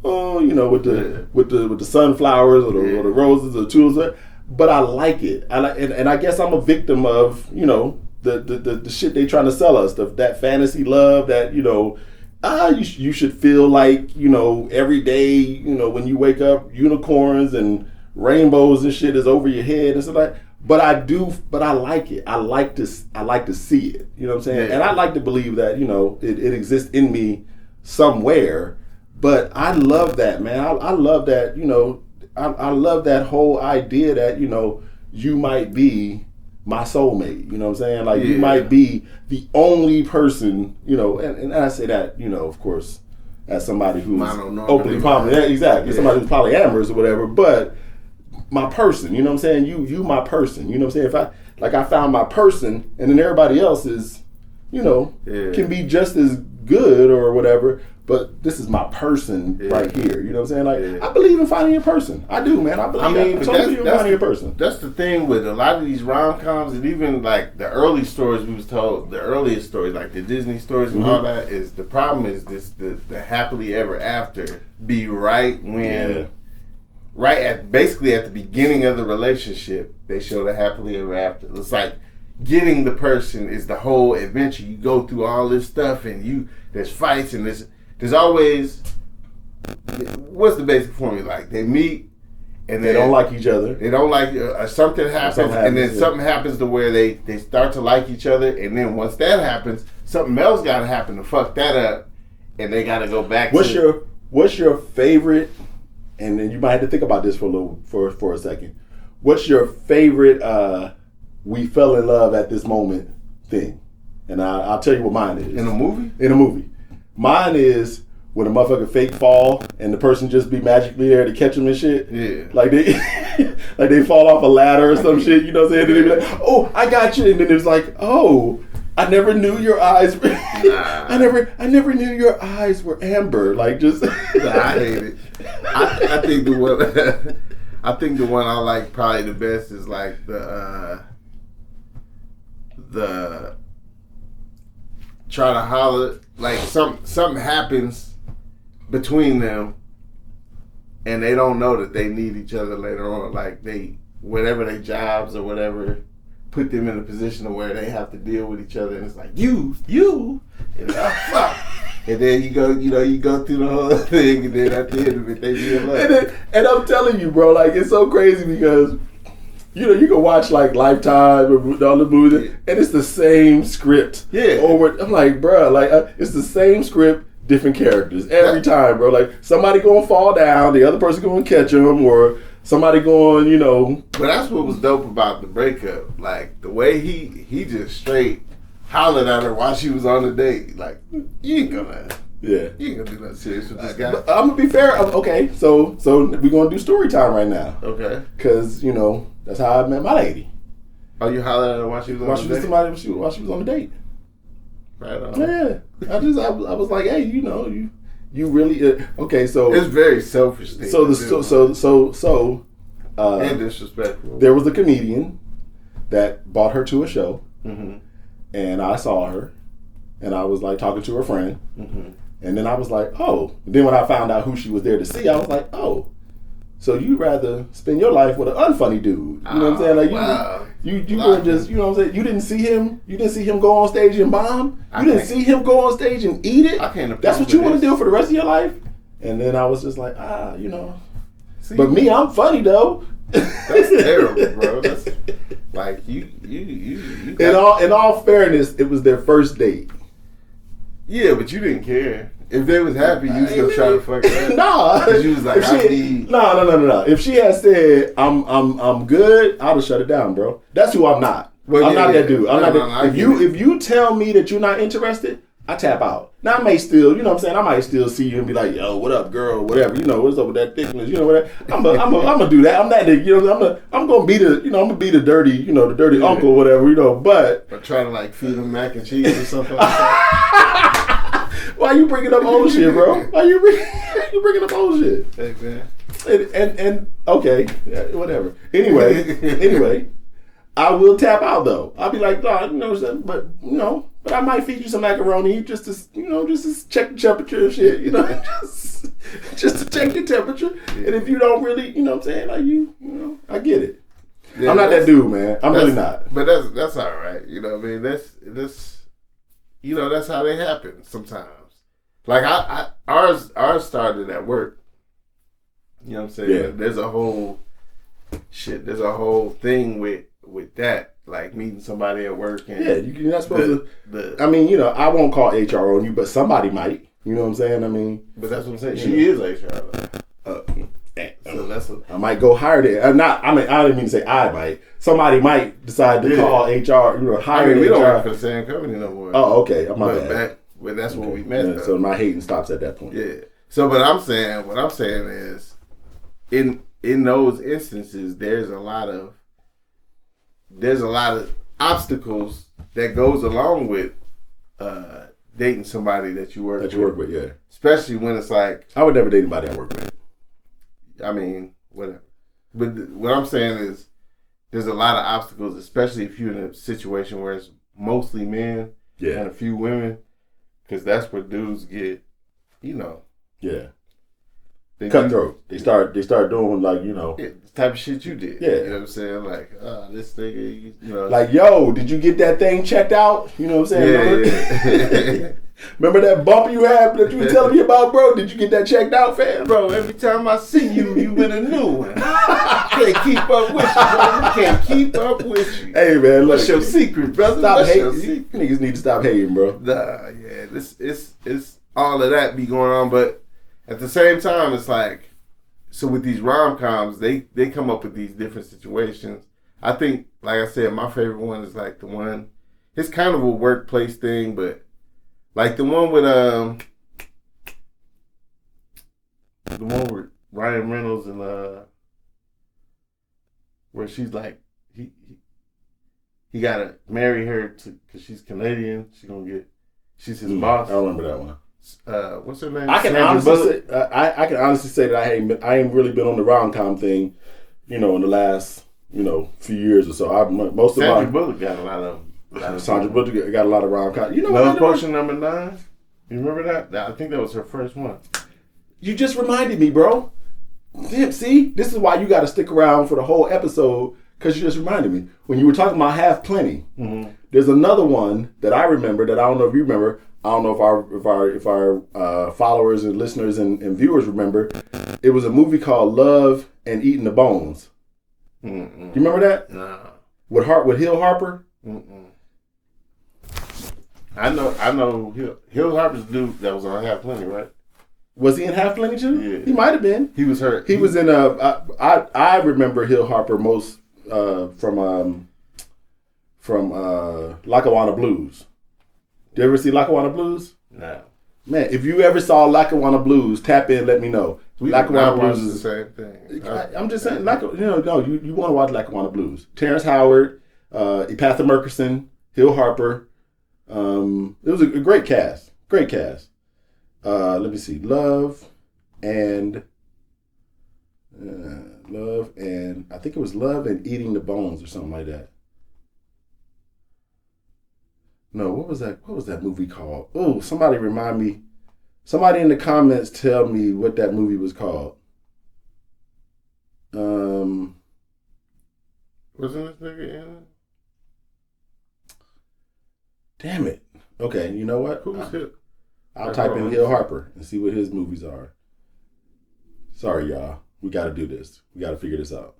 S1: the sunflowers or the roses or the tulips. But I like it. And I guess I'm a victim of, the shit they trying to sell us. That fantasy love that, you should feel like, every day, when you wake up, unicorns and rainbows and shit is over your head and stuff like that. But I like it. I like to see it. You know what I'm saying? Yeah. And I like to believe that, it exists in me somewhere. But I love that, man. I love that, I love that whole idea that, you might be my soulmate. You know what I'm saying? Like, you might be the only person, and I say that, of course, as somebody who's openly polyamorous. Exactly. Yeah. Somebody who's polyamorous or whatever, but my person, you know what I'm saying? You my person. You know what I'm saying? If I found my person, and then everybody else is, can be just as good or whatever, but this is my person right here. You know what I'm saying? Like, I believe in finding your person. I do, man. I believe in finding your person.
S2: That's the thing with a lot of these rom-coms, and even like the early stories we was told, the earliest stories, like the Disney stories and all that, is the problem is the happily ever after be basically at the beginning of the relationship, they show the happily ever after. It's like getting the person is the whole adventure. You go through all this stuff, and there's fights, and there's always, what's the basic formula? Like, they meet, and
S1: they don't like each other.
S2: They don't like something happens, and then something happens to where they start to like each other, and then once that happens, something else got to happen to fuck that up, and they got to go back.
S1: What's your favorite? And then you might have to think about this for a second. What's your favorite? We fell in love at this moment thing, and I'll tell you what mine is.
S2: In a movie?
S1: In a movie, mine is when a motherfucker fake fall and the person just be magically there to catch them and shit.
S2: Yeah.
S1: Like they fall off a ladder or some shit, you know what I'm saying? And they be like, oh, I got you. And then it's like, oh, I never knew your eyes were I never knew your eyes were amber. Like just
S2: I hate it. I think the one I like probably the best is like the try to holler, like something happens between them, and they don't know that they need each other later on. Like whatever their jobs or whatever put them in a position of where they have to deal with each other, and it's like you, and fuck. And then you go through the whole thing, and then at the end of it, they be in love.
S1: And I'm telling you, bro, like it's so crazy because you can watch like Lifetime or all the movies, and it's the same script.
S2: Yeah.
S1: I'm like, bro, like it's the same script. Different characters every time, bro. Like somebody gonna fall down, the other person gonna catch them, or somebody going,
S2: But that's what was dope about the breakup. Like the way he just straight hollered at her while she was on the date. Like you ain't gonna do nothing serious with this guy.
S1: I'm gonna be fair. Okay, so we're gonna do story time right now.
S2: Okay.
S1: Because that's how I met my lady.
S2: Oh, you hollered at her while she was on the date?
S1: While she was on the date.
S2: Right on.
S1: Yeah, I was like, hey, you really okay? So
S2: it's very selfish thing. And disrespectful.
S1: There was a comedian that brought her to a show,
S2: mm-hmm.
S1: and I saw her, and I was like talking to her friend,
S2: mm-hmm.
S1: and then I was like, oh. And then when I found out who she was there to see, I was like, oh. So you'd rather spend your life with an unfunny dude? You know what I'm saying? Like you were just, you know what I'm saying? You didn't see him go on stage and bomb. You didn't see him go on stage and eat it. That's what you want to do for the rest of your life. And then I was just like, See, but me, I'm funny though.
S2: That's terrible, bro. That's like you.
S1: In all fairness, it was their first date.
S2: Yeah, but you didn't care. If they was happy, you still try to fuck her.
S1: Nah,
S2: she was like,
S1: No. If she had said, "I'm good," I'd have shut it down, bro. That's who I'm not. Well, I'm not that dude. I'm not that. If you tell me that you're not interested, I tap out. Now I may still, you know what I'm saying? I might still see you and be like, "Yo, what up, girl?" Whatever. What's up with that thickness? Whatever. I'm gonna do that. I'm that. I'm gonna be the. I'm gonna be the dirty. The dirty uncle, or whatever. But
S2: trying to like feed them mac and cheese or something like that.
S1: Why you bringing up old shit, bro? Why you bringing up old shit?
S2: Hey, man.
S1: And okay, whatever. Anyway, I will tap out though. I'll be like, no, but I might feed you some macaroni just to check the temperature and shit, just to check the temperature. Yeah. And if you don't really, what I'm saying, like I get it. Yeah, I'm not that dude, man. I'm really not.
S2: But that's all right. You know what I mean? That's that's how they happen sometimes. Like ours started at work. You know what I'm saying?
S1: Yeah.
S2: There's a whole thing with that, like meeting somebody at work. And
S1: you're not supposed to. I won't call HR on you, but somebody might. You know what I'm saying?
S2: But that's what I'm saying. She is HR. So that's
S1: I might go hire them. I didn't mean to say I might. Somebody might decide to call HR. Hire
S2: we
S1: HR.
S2: don't work for the same company no more.
S1: Oh, okay. I'm my bad.
S2: Well, that's when we met.
S1: So my hating stops at that point.
S2: Yeah. So, what I'm saying is, in those instances, there's a lot of obstacles that goes along with dating somebody that you work with.
S1: Yeah.
S2: Especially when it's like,
S1: I would never date anybody I work with.
S2: I mean, whatever. But what I'm saying is, there's a lot of obstacles, especially if you're in a situation where it's mostly men and a few women. Because that's where dudes get,
S1: Yeah. Cutthroat. They start doing
S2: the type of shit you did.
S1: Yeah.
S2: You know what I'm saying? Like, this nigga,
S1: Like, yo, did you get that thing checked out? You know what I'm saying?
S2: Yeah.
S1: Remember that bump you had that you were telling me about, bro? Did you get that checked out, fam?
S2: Bro, every time I see you, you with a new one. Can't keep up with you, bro. You can't keep up with you.
S1: Hey, man, look.
S2: What's your secret, brother?
S1: Stop
S2: What's your
S1: hating.
S2: secret?
S1: Niggas need to stop hating, bro.
S2: Nah, yeah, it's all of that be going on, but at the same time, it's like, so with these rom-coms, they come up with these different situations. I think, like I said, my favorite one is like the one, it's kind of a workplace thing, but like the one with Ryan Reynolds and where she's like he gotta marry her because she's Canadian. She's his boss.
S1: I don't remember that one.
S2: What's her name?
S1: I can honestly say that I ain't really been on the rom-com thing, in the last few years or so.
S2: Sandra Bullock got a lot of.
S1: Sandra Bullock got a lot of rom-com.
S2: Love Potion number 9. You remember that? I think that was her first one.
S1: You just reminded me, bro. Damn, see, this is why you got to stick around for the whole episode, because you just reminded me when you were talking about Half Plenty. Mm-hmm. There's another one that I remember that I don't know if you remember. I don't know if our followers and listeners and viewers remember. It was a movie called Love and Eating the Bones. Mm-mm. You remember that?
S2: Nah.
S1: With Hill Harper?
S2: Mm-mm. I know Hill Harper's dude that was on Half Plenty, right?
S1: Was he in Half Plenty too?
S2: Yeah.
S1: He might have been.
S2: He was hurt.
S1: He was in I remember Hill Harper most from Lackawanna Blues. Did you ever see Lackawanna Blues?
S2: No.
S1: Man, if you ever saw Lackawanna Blues, tap in, let me know. Lackawanna Blues is
S2: the same thing.
S1: I'm just saying, you want to watch Lackawanna Blues. Terrence Howard, Epatha Merkerson, Hill Harper. It was a great cast. Great cast. Let me see. Love and I think it was Love and Eating the Bones or something like that. No, what was that movie called? Oh, somebody remind me. Somebody in the comments tell me what that movie was called.
S2: Wasn't this nigga in it?
S1: Damn it. Okay, you know what?
S2: Who's it?
S1: I'll type in Hill Harper and see what his movies are. Sorry, y'all. We got to do this. We got to figure this out.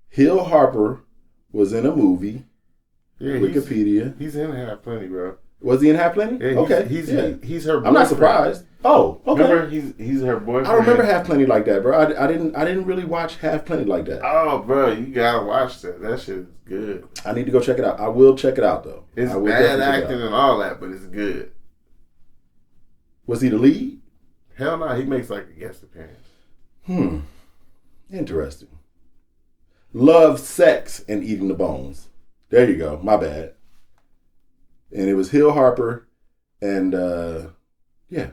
S1: Hill Harper was in a movie.
S2: Yeah,
S1: Wikipedia.
S2: He's in Half Plenty, bro.
S1: Was he in Half Plenty?
S2: Yeah,
S1: okay.
S2: He's her boyfriend.
S1: I'm not surprised. Oh, okay.
S2: Remember, he's her boyfriend.
S1: I remember Half Plenty like that, bro. I didn't really watch Half Plenty like that.
S2: Oh, bro, you gotta watch that. That shit is good.
S1: I need to go check it out. I will check it out though.
S2: It's bad acting and all that, but it's good.
S1: Was he the lead?
S2: Hell no, he makes like a guest appearance.
S1: Interesting. Love, Sex, and Eating the Bones. There you go. My bad. And it was Hill Harper, and yeah.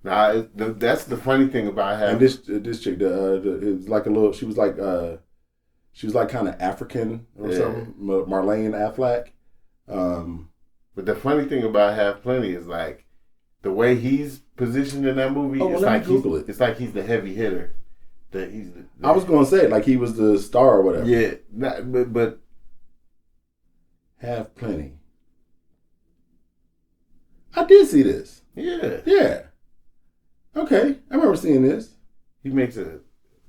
S2: Now that's the funny thing about having.
S1: And this chick, it was like a little. She was like kind of African or something. Marlene Affleck.
S2: But the funny thing about Half Plenty is like the way he's positioned in that movie. It's like he's the heavy hitter. I
S1: was gonna say like he was the star or whatever.
S2: Yeah, but
S1: Half Plenty. I did see this. Yeah. Okay, I remember seeing this.
S2: He makes a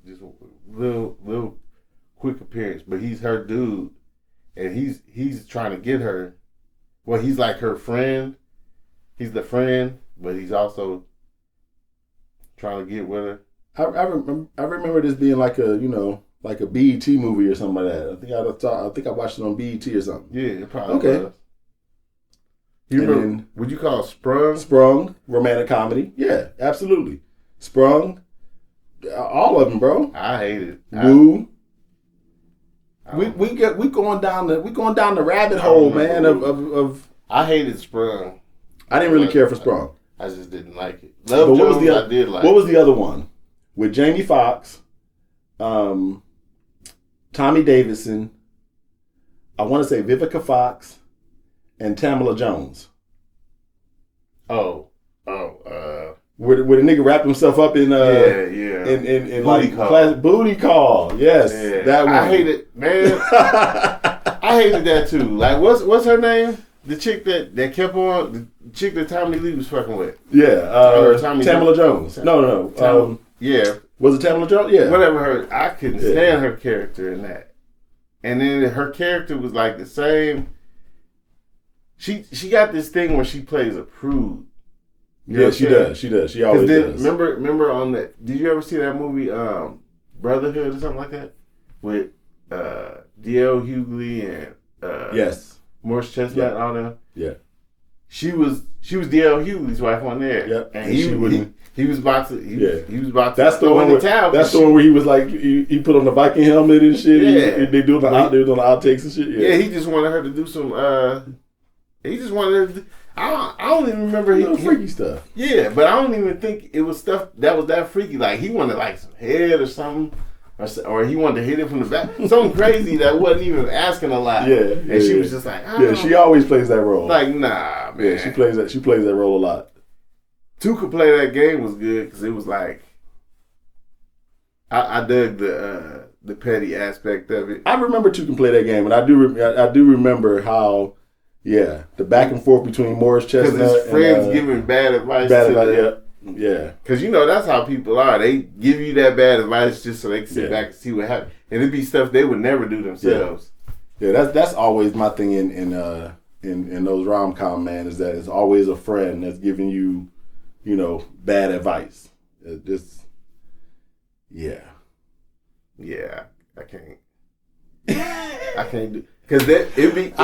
S2: just little quick appearance, but he's her dude, and he's trying to get her. Well, he's like her friend. He's the friend, but he's also trying to get with her.
S1: I remember this being like a like a BET movie or something like that. I think I watched it on BET or something.
S2: Yeah, it probably was. Would you call it Sprung?
S1: Sprung, romantic comedy. Yeah, absolutely. Sprung, all of them, bro.
S2: I hate it.
S1: Woo. We going down the rabbit hole, man. Of
S2: I hated Sprung.
S1: I didn't really care for Sprung.
S2: I just didn't like it. Love Jones, I did like.
S1: What was the other one? With Jamie Foxx, Tommy Davidson, I want to say Vivica Fox, and Tamala Jones. Where the nigga wrapped himself up in in
S2: booty
S1: like
S2: call.
S1: Classic Booty Call. Yes, that one.
S2: I hate it, man. I hated that too. Like, what's her name? the chick that kept on, the chick that Tommy Lee was fucking with.
S1: Yeah, Tamala Jones. No.
S2: Yeah.
S1: Was it Tamala Jones? Yeah.
S2: Whatever I couldn't stand her character in that. And then her character was like the same. She got this thing where she plays a prude.
S1: Yeah, she does. She always does.
S2: Remember on that? Did you ever see that movie Brotherhood or something like that with D.L. Hughley and
S1: yes,
S2: Morris Chestnut and all them?
S1: Yeah,
S2: she was D.L. Hughley's wife on there.
S1: Yep,
S2: and he was about to he was about to
S1: that's the one
S2: in the towel.
S1: That's the one where he was like he put on the Viking helmet and shit.
S2: Yeah,
S1: they doing the outtakes and shit.
S2: Yeah, he just wanted her to do some. He just wanted her to do, I don't even remember
S1: freaky stuff.
S2: Yeah, but I don't even think it was stuff that was that freaky. Like he wanted like some head or something, or he wanted to hit it from the back. Something crazy that wasn't even asking a lot.
S1: Yeah,
S2: and she was just like,
S1: she always plays that role.
S2: Like, nah, man.
S1: Yeah, she plays that role a lot.
S2: Tuca play that game was good because it was like I dug the petty aspect of it.
S1: I remember Tuca play that game, and I do remember how. Yeah, the back and forth between Morris Chestnut
S2: and his friends giving bad advice.
S1: Yeah.
S2: Because that's how people are. They give you that bad advice just so they can sit back and see what happens, and it'd be stuff they would never do themselves.
S1: Yeah, that's always my thing in those rom-com, man, is that it's always a friend that's giving you, bad advice. Yeah, I can't. I can't do. Cause I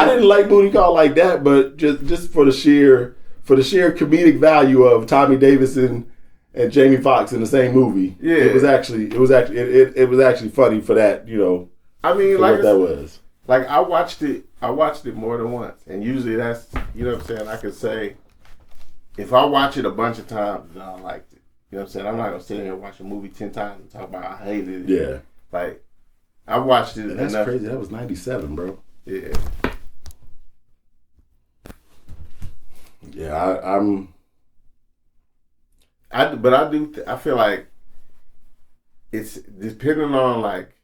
S1: didn't like Booty Call like that, but just for the sheer comedic value of Tommy Davidson and Jamie Foxx in the same movie. Yeah, it was actually funny for that.
S2: I mean,
S1: for what that was.
S2: Like I watched it more than once, and usually that's what I'm saying. I could say if I watch it a bunch of times, then I liked it. You know what I'm saying? I'm not gonna sit here and watch a movie 10 times and talk about I hated it.
S1: Yeah,
S2: like I watched it.
S1: That's crazy. That was 97, bro.
S2: Yeah.
S1: Yeah,
S2: I feel like it's depending on like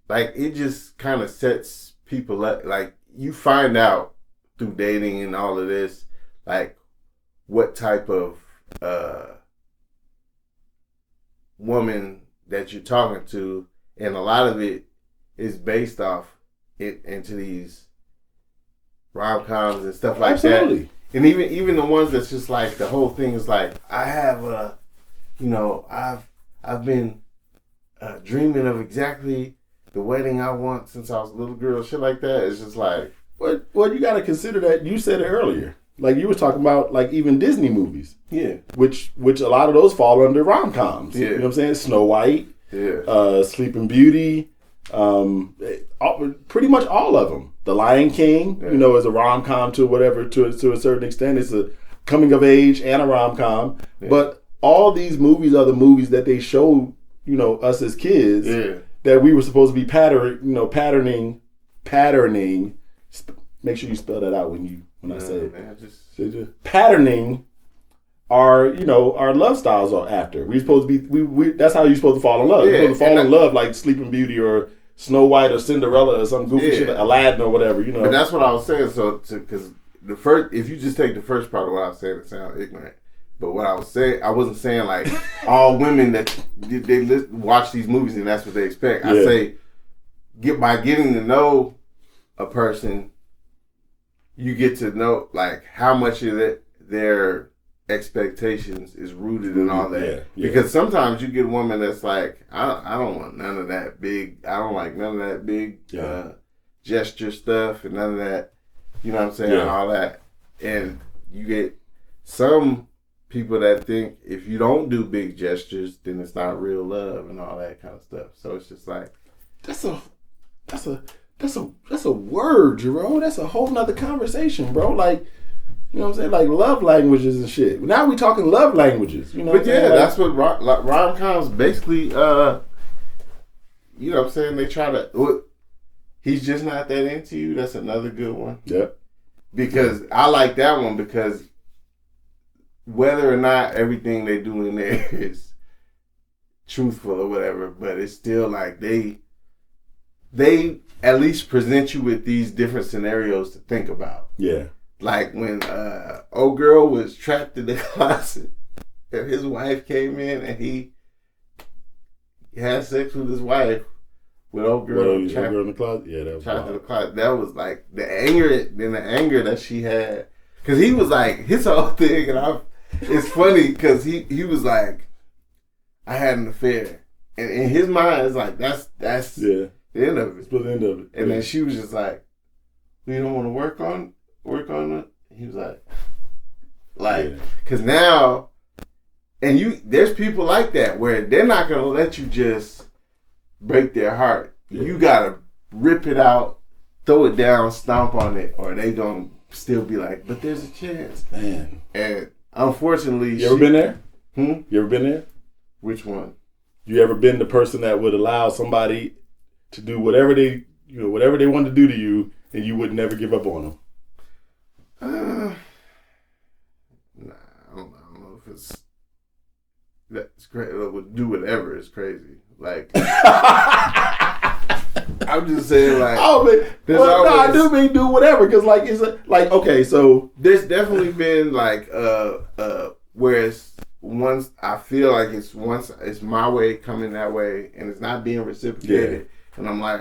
S2: it just kind of sets people up. Like you find out through dating and all of this, like what type of woman that you're talking to, and a lot of it is based off into these rom-coms and stuff like that. And even the ones that's just like the whole thing is like I have I've been dreaming of exactly the wedding I want since I was a little girl. Shit like that. It's just like
S1: well, you got to consider that you said it earlier. Like you were talking about, like even Disney movies.
S2: Yeah.
S1: Which a lot of those fall under rom-coms.
S2: Yeah.
S1: You know what I'm saying? Snow White.
S2: Yeah.
S1: Sleeping Beauty. Pretty much all of them. The Lion King, is a rom-com to a certain extent. It's a coming of age and a rom-com. Yeah. But all these movies are the movies that they showed, us as kids that we were supposed to be patterning. Make sure you spell that out when I say it. Man, patterning our love styles are after. We're supposed to be we that's how you're supposed to fall in love. You're supposed to fall in love like Sleeping Beauty or Snow White or Cinderella or some goofy shit, Aladdin or whatever,
S2: But that's what I was saying. So, because if you just take the first part of what I was saying, it sounds ignorant. But what I was saying, I wasn't saying like all women that they watch these movies and that's what they expect. I say, by getting to know a person, you get to know like how much of their expectations is rooted in all that. Because sometimes you get a woman that's like, I don't want none of that big. I don't like none of that big gesture stuff and none of that. You know what I'm saying? All that, and you get some people that think if you don't do big gestures, then it's not real love and all that kind of stuff. So it's just like
S1: that's a word, Jerome. That's a whole nother conversation, bro. Like, you know what I'm saying? Like love languages and shit. Now we talking love languages, But
S2: that's what rom-coms basically. You know what I'm saying? They try to. He's just not that into you. That's another good one.
S1: Yep.
S2: Because I like that one because whether or not everything they do in there is truthful or whatever, but it's still like they they at least present you with these different scenarios to think about.
S1: Yeah.
S2: Like when old girl was trapped in the closet and his wife came in and he had sex with his wife with old girl trapped
S1: in the closet. Yeah, that was
S2: trapped in the closet. That was like the anger that she had. Cause he was like, his whole thing, and it's funny because he was like, I had an affair. And in his mind, it's like, that's the end of it.
S1: It's the end of it.
S2: And then she was just like, well, you don't want to work on it? He was like, because now, and there's people like that where they're not going to let you just break their heart. Yeah. You got to rip it out, throw it down, stomp on it, or they going to still be like, but there's a chance.
S1: Man.
S2: And unfortunately,
S1: you ever been there?
S2: You
S1: ever been there?
S2: Which one?
S1: You ever been the person that would allow somebody to do whatever they want to do to you, and you would never give up on them?
S2: Nah, I don't know if that's crazy. Would do whatever is crazy. Like, I'm just saying, like,
S1: I do mean do whatever, because like it's okay, so
S2: there's definitely been like where it's once I feel like it's my way coming that way and it's not being reciprocated, and I'm like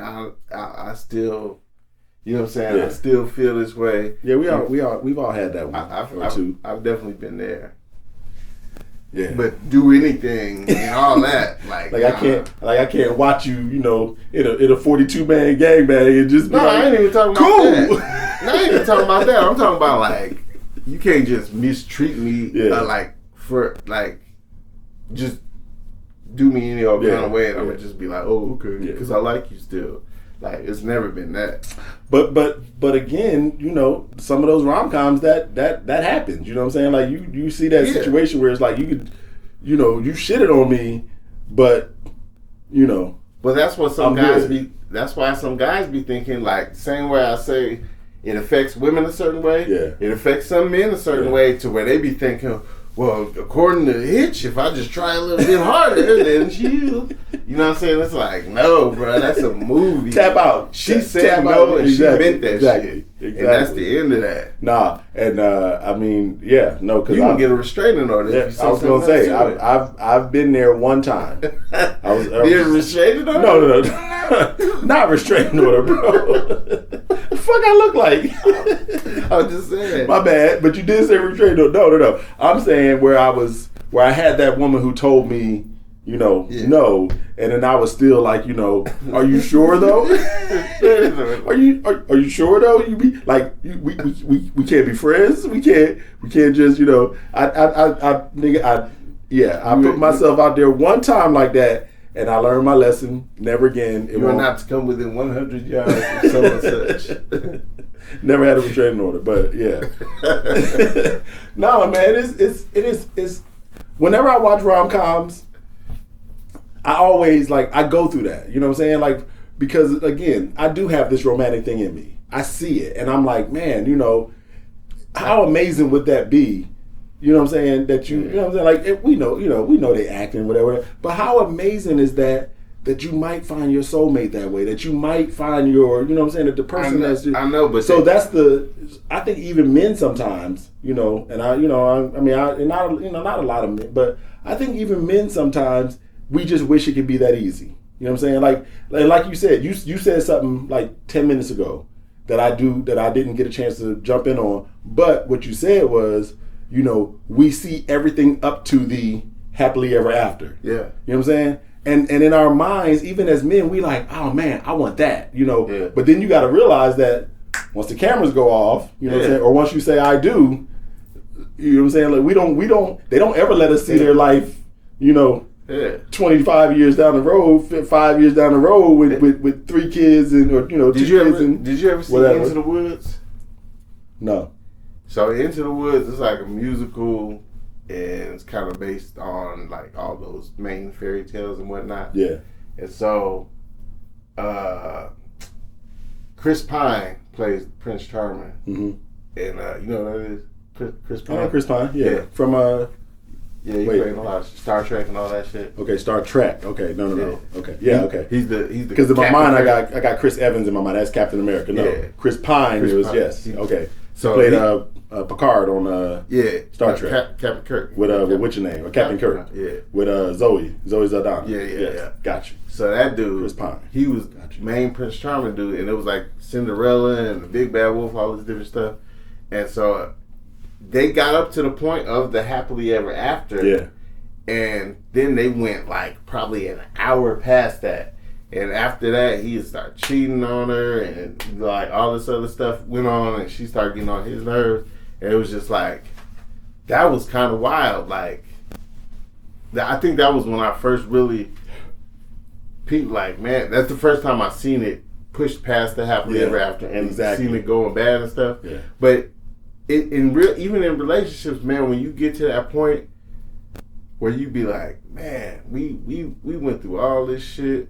S2: I still, you know what I'm saying, I still feel this way.
S1: Yeah, we've all had that one or two.
S2: I've definitely been there.
S1: Yeah,
S2: but do anything and all that, like
S1: I can't watch you, in a 42-man gangbang and just be
S2: I ain't even talking about that. No, I ain't even talking about that. I'm talking about like you can't just mistreat me, for just do me any other kind of way, and I'm gonna just be like, oh, okay, because I like you still. Like, it's never been that.
S1: But again, some of those rom-coms that happens. You know what I'm saying? Like you see that situation where it's like you could, you shitted on me, but
S2: But that's what some guys be. That's why some guys be thinking like same way I say it affects women a certain way.
S1: Yeah.
S2: It affects some men a certain way to where they be thinking, well, according to Hitch, if I just try a little bit harder, then she, you know what I'm saying? It's like, no, bro, that's a movie.
S1: Tap out.
S2: She said no, and she meant that shit. Exactly. And that's the end of that.
S1: Nah, and because
S2: you can get a restraining order.
S1: Yeah, I was gonna say I've been there one time. I was
S2: restraining order?
S1: No, not restraining order, bro. The fuck I look like?
S2: I was just saying.
S1: My bad, but you did say restraining order. No. I'm saying where I had that woman who told me, no, and then I was still like, are you sure though? Are you sure though? You be like, we can't be friends. We can't just, I put myself out there one time like that, and I learned my lesson. Never again.
S2: You are not to come within 100 yards of so and such.
S1: Never had a restraining order, but yeah. No, man, it is. Whenever I watch rom-coms, I always I go through that. You know what I'm saying? Like, because again, I do have this romantic thing in me. I see it, and I'm like, man, how amazing would that be? You know what I'm saying? That you know what I'm saying? Like, we know they acting whatever, but how amazing is that you might find your soulmate that way? That you might find your, you know what I'm saying? That the person that's just,
S2: I know, but
S1: so I think even men sometimes, and not a lot of men, but I think even men sometimes we just wish it could be that easy. You know what I'm saying? Like you said, you said something like 10 minutes ago that I didn't get a chance to jump in on. But what you said was, we see everything up to the happily ever after.
S2: Yeah.
S1: You know what I'm saying? And in our minds, even as men, we like, oh man, I want that.
S2: Yeah.
S1: But then you got to realize that once the cameras go off, you know what I'm saying, or once you say I do, you know what I'm saying? Like they don't ever let us see their life, 25 years down the road, 5 years down the road with 3 kids and or 2 kids.
S2: Did you ever see
S1: whatever.
S2: Into the Woods?
S1: No.
S2: So Into the Woods is like a musical, and it's kind of based on like all those main fairy tales and whatnot.
S1: Yeah.
S2: And so, Chris Pine plays Prince Charming,
S1: mm-hmm.
S2: and you know what that is? Chris Pine.
S1: I know Chris Pine. Yeah. From
S2: Yeah, he played in a lot of Star Trek and all that shit.
S1: Okay, Star Trek. Okay, no. Okay, yeah, okay.
S2: He's the
S1: because in my mind I got Chris Evans in my mind. That's Captain America. No, Chris Pine. Chris Pine. Yes. Okay. So he played Picard on Star Trek.
S2: Captain Kirk
S1: with what's your name? Captain Kirk.
S2: Yeah.
S1: With Zoe Saldana.
S2: Yeah.
S1: Gotcha.
S2: So that dude,
S1: Chris Pine.
S2: He was main Prince Charming dude, and it was like Cinderella and the Big Bad Wolf, all this different stuff, and so they got up to the point of the happily ever after.
S1: Yeah.
S2: And then they went like probably an hour past that. And after that, he started cheating on her and like all this other stuff went on and she started getting on his nerves. And it was just like, that was kind of wild. Like, I think that was when I first really peeped like, man, that's the first time I seen it pushed past the happily ever after and seen it going bad and stuff.
S1: Yeah.
S2: But even in relationships, man, when you get to that point, where you be like, man, we went through all this shit,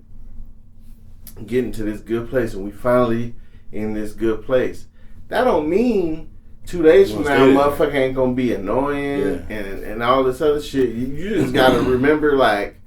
S2: getting to this good place, and we finally in this good place. That don't mean 2 days from now, motherfucker ain't gonna be annoying and all this other shit. You just gotta remember, like,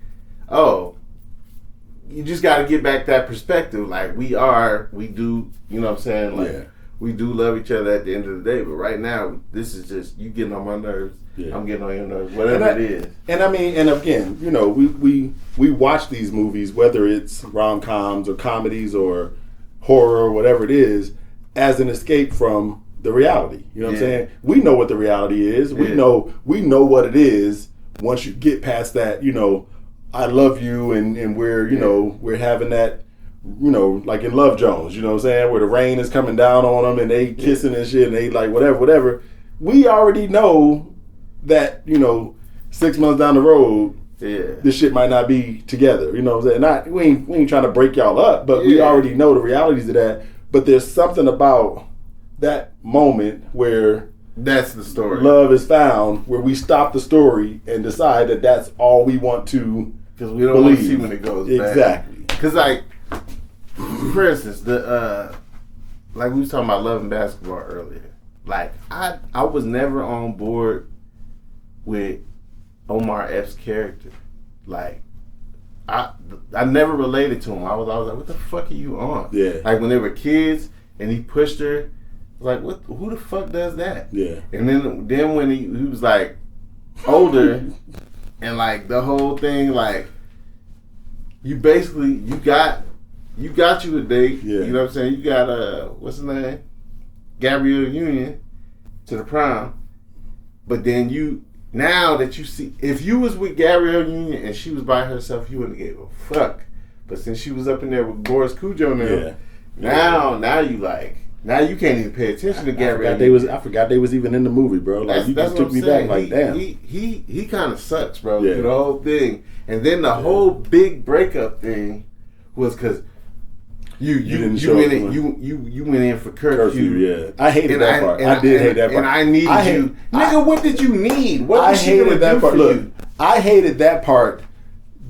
S2: you just gotta get back that perspective. Like, we do, you know what I'm saying? Like, we do love each other at the end of the day, but right now, this is just, you getting on my nerves. Yeah. I'm getting on your nerves, whatever it is.
S1: And I mean, and again, you know, we watch these movies, whether it's rom-coms or comedies or horror or whatever it is, as an escape from the reality. You know what I'm saying? We know what the reality is. We know what it is once you get past that, you know, I love you and we're, you know, we're having that, you know, like in Love Jones, you know what I'm saying? Where the rain is coming down on them and they kissing and shit and they like whatever. We already know that, you know, 6 months down the road, this shit might not be together. You know what I'm saying? We ain't trying to break y'all up, but we already know the realities of that. But there's something about that moment where
S2: that's the story.
S1: Love is found, where we stop the story and decide that that's all we want to
S2: because we don't want to see when it goes bad.
S1: Exactly.
S2: Because, like, for instance, like we was talking about Love and Basketball earlier. Like, I was never on board with Omar Epps' character. Like, I never related to him. I was always like, what the fuck are you on?
S1: Yeah.
S2: Like, when they were kids and he pushed her, like, who the fuck does that?
S1: Yeah.
S2: And then when he was like older and like the whole thing, like, you basically got you a date.
S1: Yeah.
S2: You know what I'm saying? You got what's his name? Gabrielle Union to the prom. But then now that you see, if you was with Gabrielle Union and she was by herself, you wouldn't give a fuck. But since she was up in there with Boris Cujo now you like, now you can't even pay attention to Gabrielle.
S1: I forgot they was even in the movie, bro. Like, you just took me back. Like, damn.
S2: He kind of sucks, bro. Yeah. The whole thing, and then the whole big breakup thing was because you went in for curfew.
S1: Yeah, I hated that part. I did hate that part.
S2: And I needed you, nigga. What did you need? What
S1: I hated that part. Look, I hated that part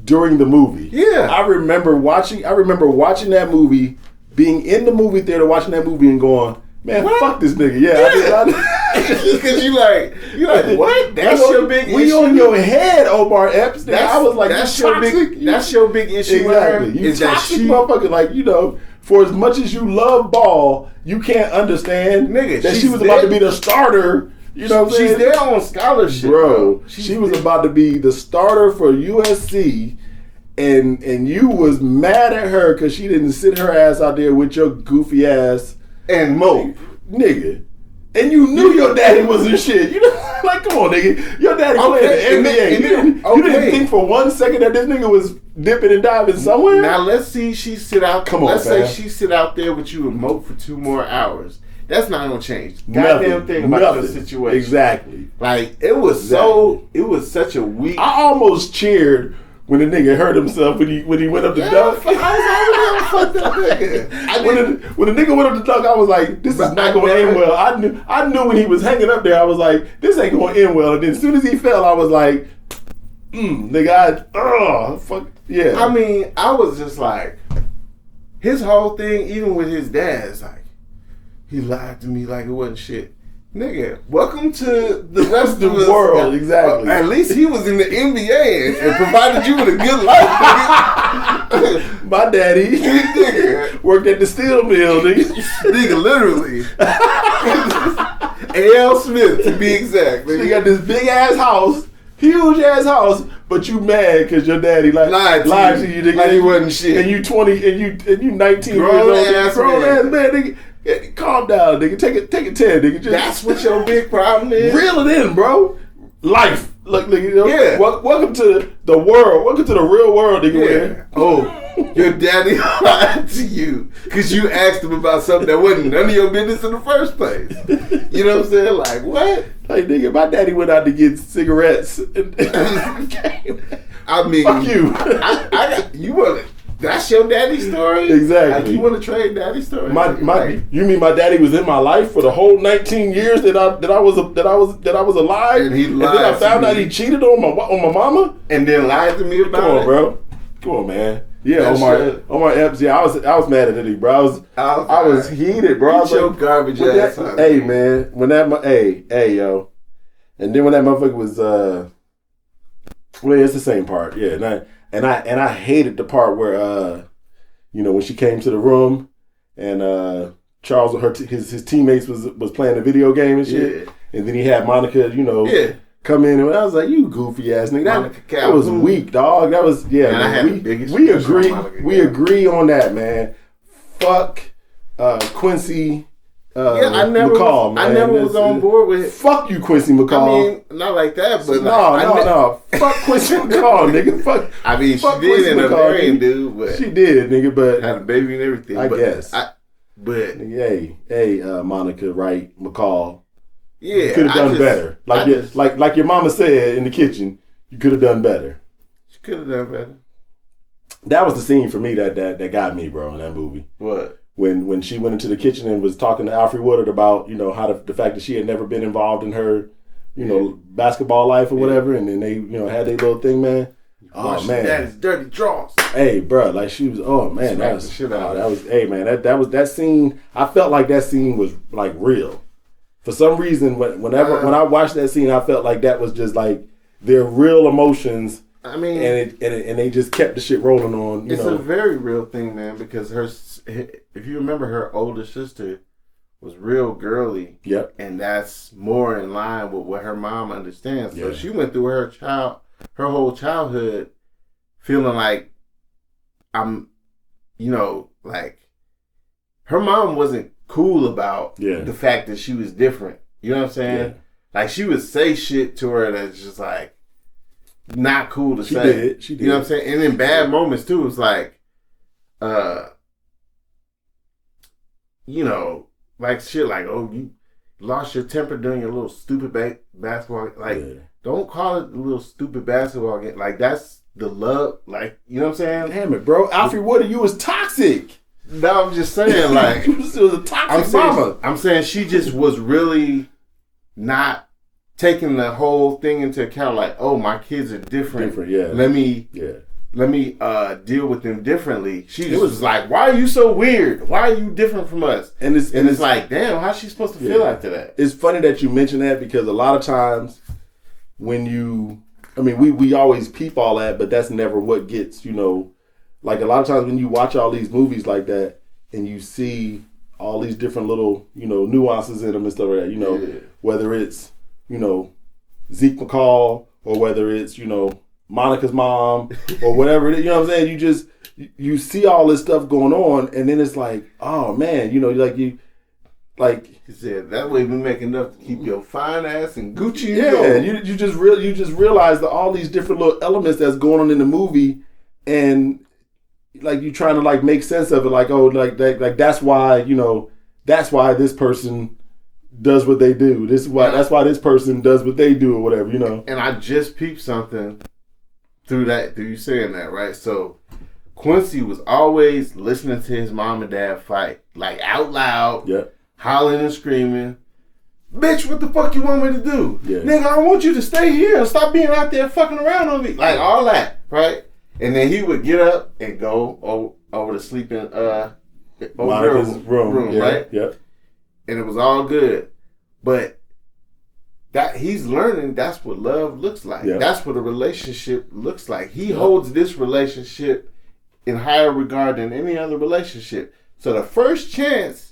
S1: during the movie.
S2: Yeah,
S1: I remember watching that movie, being in the movie theater, watching that movie, and going, man, fuck this nigga. Yeah. I did.
S2: Because you like what? That's your big issue.
S1: We on your head, Omar Epps. I was like, that's your big.
S2: That's your big issue.
S1: Exactly. You toxic motherfucker. Like, you know, for as much as you love ball, you can't understand, nigga, that she was about to be the starter. You know what I'm saying?
S2: She's there on scholarship,
S1: bro. She was about to be the starter for USC. And you was mad at her because she didn't sit her ass out there with your goofy ass
S2: and mope,
S1: nigga. And you knew your daddy wasn't shit. You know, like, come on, nigga. Your daddy playing the NBA. You didn't think for 1 second that this nigga was dipping and diving somewhere?
S2: Now let's see she sit out. Let's say she sit out there with you and mope for 2 more hours. That's not gonna change. Goddamn thing about the situation.
S1: Exactly.
S2: Like, it was such a weak.
S1: I almost cheered when the nigga hurt himself when he went up to dunk.
S2: I was already fucked up nigga.
S1: When the nigga went up to dunk, I was like, this is not going to end well. I knew when he was hanging up there, I was like, this ain't going to end well. And then as soon as he fell, I was like, nigga, fuck, yeah.
S2: I mean, I was just like, his whole thing, even with his dad, is like, he lied to me like it wasn't shit. Nigga, welcome to the rest of
S1: the world. Exactly.
S2: At least he was in the NBA and provided you with a good life, nigga.
S1: My daddy worked at the steel mill, nigga.
S2: Nigga, literally. A.L. Smith, to be exact.
S1: Nigga. You got this big ass house, huge ass house, but you mad because your daddy lied to you, nigga.
S2: Like he wasn't shit.
S1: And you 20 and you 19
S2: grown
S1: years old, grown ass man, nigga. Calm down, nigga. Take it 10, nigga.
S2: That's what your big problem is.
S1: Reel it in, bro. Life. Look, nigga. You know,
S2: yeah.
S1: Welcome to the world. Welcome to the real world, nigga.
S2: Yeah. Oh, your daddy lied to you because you asked him about something that wasn't none of your business in the first place. You know what I'm saying? Like, what?
S1: Like, nigga, my daddy went out to get cigarettes.
S2: I mean,
S1: fuck you.
S2: I got you want it. That's your daddy's story?
S1: Exactly.
S2: Like, you want to trade daddy's story?
S1: You mean my daddy was in my life for the whole 19 years that I was alive,
S2: and he lied,
S1: and then I found out he cheated on my mama,
S2: and then lied to me about it.
S1: Come on, bro. Come on, man. Yeah, on my eps. Yeah, I was mad at it, bro. I was heated, bro.
S2: Get your garbage ass.
S1: Hey, man. When that yo, and then when that motherfucker was well, it's the same part. Yeah, and I hated the part where when she came to the room and Charles and his teammates was playing a video game and shit, and then he had Monica, come in, and I was like, you goofy ass nigga. That was weak, dog. That was we agree on that, man. Fuck Quincy.
S2: I never
S1: McCall, man.
S2: I never was on board with it.
S1: Fuck you, Quincy McCall.
S2: I mean, not like that, but
S1: no. Fuck Quincy McCall, nigga. Fuck.
S2: I mean, she did end up marrying dude, but
S1: she did, nigga. But
S2: had a baby and everything.
S1: I guess.
S2: But
S1: hey, Monica Wright McCall.
S2: Yeah,
S1: you could have done better. Like your mama said in the kitchen, you could have done better.
S2: She could have done better.
S1: That was the scene for me that got me, bro, in that movie.
S2: What?
S1: When she went into the kitchen and was talking to Alfred Woodard about, how the fact that she had never been involved in her, basketball life or whatever, and then they, had their little thing, man. Oh man,
S2: that is dirty draws.
S1: Hey, bro, like she was. Oh man, that was. Hey man, that was that scene. I felt like that scene was like real. For some reason, when I watched that scene, I felt like that was just like their real emotions.
S2: I mean,
S1: and they just kept the shit rolling on.
S2: It's a very real thing, man. Because if you remember, her older sister was real girly.
S1: Yep.
S2: And that's more in line with what her mom understands. So she went through her whole childhood feeling like like her mom wasn't cool about the fact that she was different. You know what I'm saying? Yeah. Like she would say shit to her that's just like not cool to say.
S1: She did.
S2: You know what I'm saying? And in bad moments too, it's like, like shit like, oh, you lost your temper during your little stupid basketball. Like, don't call it a little stupid basketball game. Like, that's the love. Like, you know what I'm saying?
S1: Damn it, bro. Alfred Woodard, you was toxic.
S2: No, I'm just saying, like,
S1: it was a toxic mama.
S2: I'm saying she just was really not taking the whole thing into account. Like, oh, my kids are different. Let me deal with them differently. She just was like, why are you so weird? Why are you different from us? And it's like, damn, how's she supposed to feel after that?
S1: It's funny that you mention that because a lot of times when we always peep all that, but that's never what gets, like a lot of times when you watch all these movies like that and you see all these different little, nuances in them and stuff like that, whether it's, Zeke McCall or whether it's, Monica's mom or whatever it is, you know what I'm saying? You see all this stuff going on and then it's like, oh man, you
S2: he said that way we make enough to keep your fine ass and Gucci.
S1: Yeah, you just realize that all these different little elements that's going on in the movie and like you trying to like make sense of it, like, oh, like that's why, that's why this person does what they do. That's why this person does what they do or whatever,
S2: And I just peeped something through you saying that, right? So Quincy was always listening to his mom and dad fight, like out loud, hollering and screaming. Bitch, what the fuck you want me to do? Yeah. Nigga, I want you to stay here and stop being out there fucking around on me. Like all that, right? And then he would get up and go over to sleep in Monica's
S1: room,
S2: right?
S1: Yep.
S2: And it was all good. But that he's learning that's what love looks like.
S1: Yeah.
S2: That's what a relationship looks like. He holds this relationship in higher regard than any other relationship. So the first chance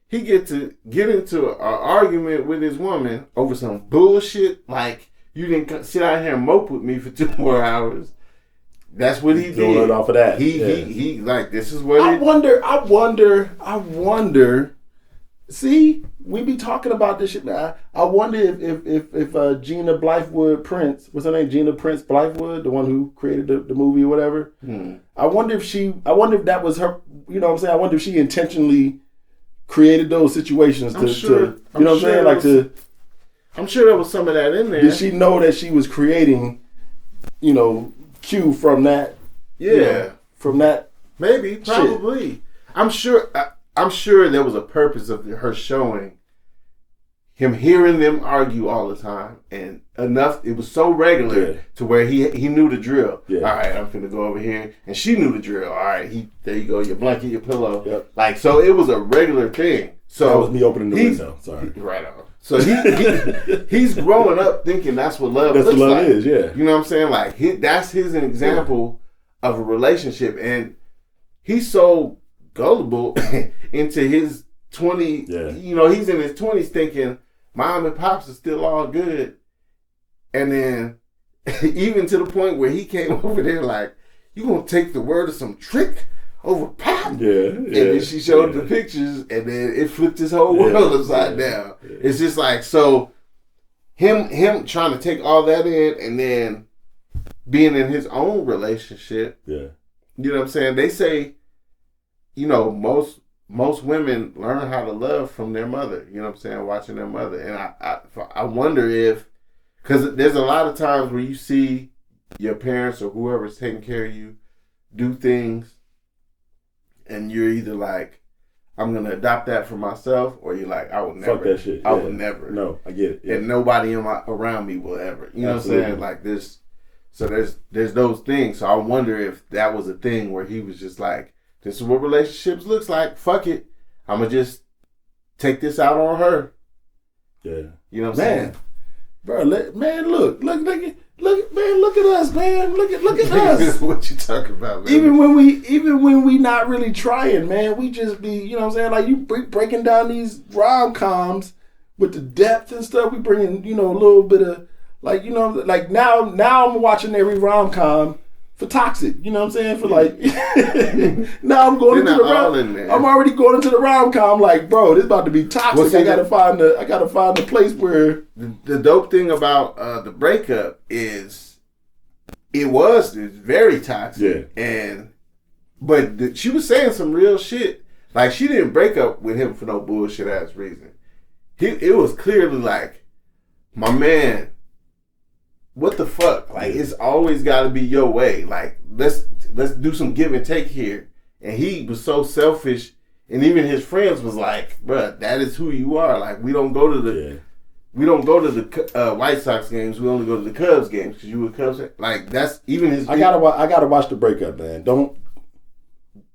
S2: he get to get into an argument with his woman over some bullshit, like you didn't sit out here and mope with me for 2 more hours. That's what he did.
S1: Doing off of that.
S2: He like, this is what
S1: I wonder. See, we be talking about this shit, man. I wonder if Gina Blythewood Prince, what's her name? Gina Prince Blythewood, the one who created the movie or whatever. I wonder if that was her, you know what I'm saying? I wonder if she intentionally created those situations I'm sure
S2: there was some of that in there.
S1: Did she know that she was creating, Q from that?
S2: Yeah.
S1: From that?
S2: Maybe, probably. Shit. I'm sure there was a purpose of her showing him hearing them argue all the time, and enough. It was so regular to where he knew the drill. Yeah. All right, I'm finna go over here, and she knew the drill. All right, there you go, your blanket, your pillow. Yep. Like, so it was a regular thing. So
S1: that was me opening the window. Sorry.
S2: Right on. So he's growing up thinking that's what love looks like. That's what love
S1: is. Yeah.
S2: You know what I'm saying? Like that's his example of a relationship, and he's so gullible into his 20. Yeah. He's in his 20s thinking mom and pops are still all good, and then even to the point where he came over there like, you gonna take the word of some trick over pop?
S1: Yeah.
S2: And then she showed the pictures, and then it flipped his whole world upside down. Yeah. It's just like, so him trying to take all that in, and then being in his own relationship.
S1: Yeah.
S2: You know what I'm saying? They say, most women learn how to love from their mother. You know what I'm saying? Watching their mother. And I wonder if, because there's a lot of times where you see your parents or whoever's taking care of you do things, and you're either like, I'm going to adopt that for myself, or you're like, I would never.
S1: Fuck that shit.
S2: I would never.
S1: No, I get it. Yeah.
S2: And nobody around me will ever. You know Absolutely. What I'm saying? Like this. So there's those things. So I wonder if that was a thing where he was just like, this is what relationships looks like. Fuck it. I'm going to just take this out on her.
S1: Yeah.
S2: You know what I'm saying?
S1: Bro, look at us, man. Look at us.
S2: What you talking about, man?
S1: Even when we not really trying, man, we just be, you know what I'm saying? Like, you breaking down these rom-coms with the depth and stuff. We bringing, a little bit of, like, like now I'm watching every rom-com for toxic, you know what I'm saying? For like, now I'm going into the rom-com. I'm already going into the rom-com. Like, bro, this about to be toxic. Well, see, I gotta find the place where
S2: the dope thing about the breakup is it's very toxic. Yeah. But she was saying some real shit. Like, she didn't break up with him for no bullshit ass reason. It was clearly like, my man, what the fuck? Like, it's always got to be your way. Like, let's do some give and take here. And he was so selfish, and even his friends was like, "Bruh, that is who you are. Like, we don't go to the White Sox games. We only go to the Cubs games because you were Cubs." Like, that's even his.
S1: I gotta watch the breakup, man. Don't.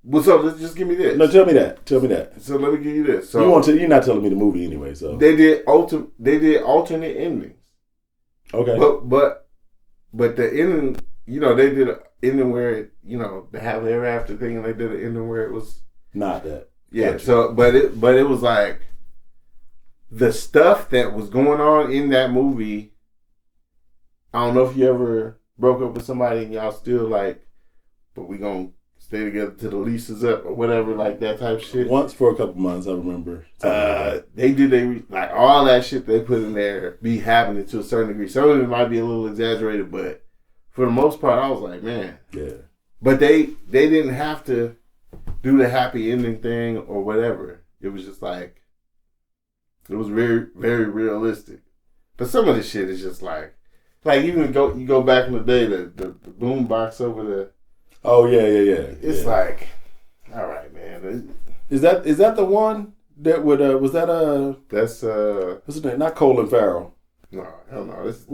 S2: What's up? Let's just give me this.
S1: No, tell me that.
S2: So let me give you this. So
S1: you're not telling me the movie anyway. So
S2: they did alternate endings.
S1: Okay.
S2: But the ending, they did an ending where the happily ever after thing, and they did an ending where it was
S1: not that.
S2: Yeah. Gotcha. So, but it was like the stuff that was going on in that movie. I don't know if you ever broke up with somebody and y'all still like, but we gonna stay together till the lease is up or whatever, like that type of shit.
S1: Once for a couple months, I remember.
S2: They did like all that shit they put in there be happening to a certain degree. Some of it might be a little exaggerated, but for the most part, I was like, man.
S1: Yeah.
S2: But they didn't have to do the happy ending thing or whatever. It was just like, it was very, very realistic. But some of the shit is just like even you go back in the day, the boom box over the.
S1: Oh yeah.
S2: It's like, all right, man.
S1: Is that the one that would was that
S2: that's
S1: what's his name? Not Colin Farrell.
S2: No, hell no.
S1: That's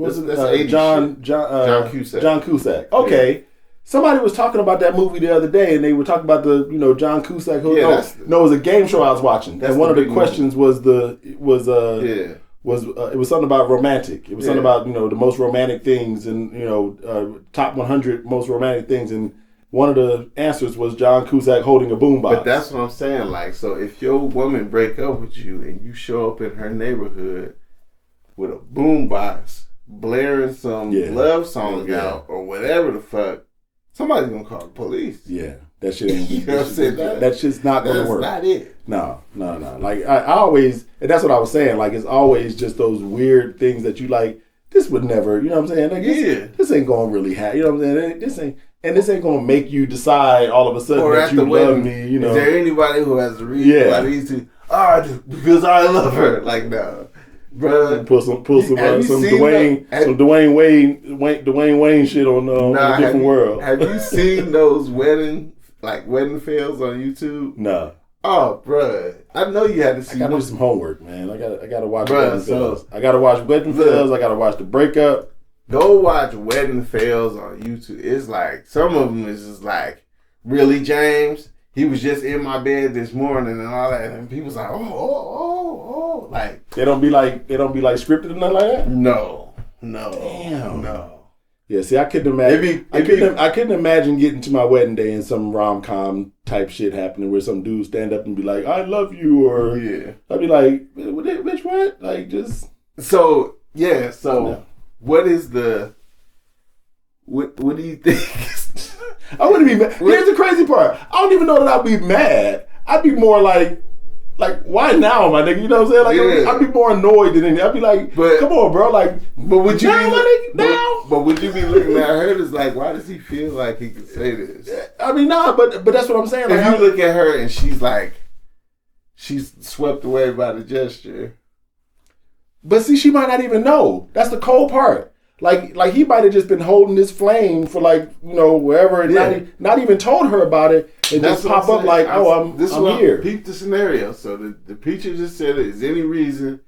S1: John
S2: Cusack.
S1: John Cusack. Okay. Yeah. Somebody was talking about that movie the other day, and they were talking about the John Cusack. It was a game show I was watching, and one of the questions was was it was something about romantic. It was something about the most romantic things and top 100 most romantic things, and one of the answers was John Cusack holding a boombox.
S2: But that's what I'm saying. Like, so if your woman break up with you and you show up in her neighborhood with a boombox blaring some love song out or whatever the fuck, somebody's gonna call the police.
S1: Yeah, that shit ain't.
S2: You know what I'm saying?
S1: That shit's not gonna work.
S2: That's not it.
S1: No. Like I always, and that's what I was saying. Like it's always just those weird things that you like. This would never, you know what I'm saying? Like, this ain't gonna really happen. You know what I'm saying? This ain't gonna make you decide all of a sudden that you love me. You know?
S2: Is there anybody who has a reason why these two? Because I love her. Like no. Bruh,
S1: pull some Dwayne Wayne shit on a different world.
S2: Have you seen those wedding fails on YouTube?
S1: No.
S2: Oh, bruh, I know you had to see.
S1: I gotta do some homework, man. I gotta watch wedding fails. I gotta watch wedding fails. I gotta watch the breakup.
S2: Go watch wedding fails on YouTube. It's like some of them is just like, really, James? He was just in my bed this morning and all that, and people's like, oh, like
S1: they don't be like scripted or nothing like that.
S2: No.
S1: Damn.
S2: No.
S1: Yeah, see, I couldn't imagine. I couldn't imagine getting to my wedding day and some rom-com type shit happening where some dude stand up and be like, "I love you," or I'd be like, "Bitch, what?" Like just.
S2: So yeah. So what is the? What do you think?
S1: I wouldn't be mad. Here's the crazy part. I don't even know that I'd be mad. I'd be more like, why now, my nigga? You know what I'm saying? Like, I'd be more annoyed than anything. I'd be like, come on, bro. Like,
S2: but would you
S1: now?
S2: But would you be looking at her as like, why does he feel like he can say this?
S1: I mean, nah, but that's what I'm saying.
S2: Like, if you look at her and she's like, she's swept away by the gesture.
S1: But see, she might not even know. That's the cold part. Like he might have just been holding this flame for wherever, and not even told her about it, and that's just pop up like, I'm here.
S2: Peep the scenario. So the preacher just said, "Is any reason?"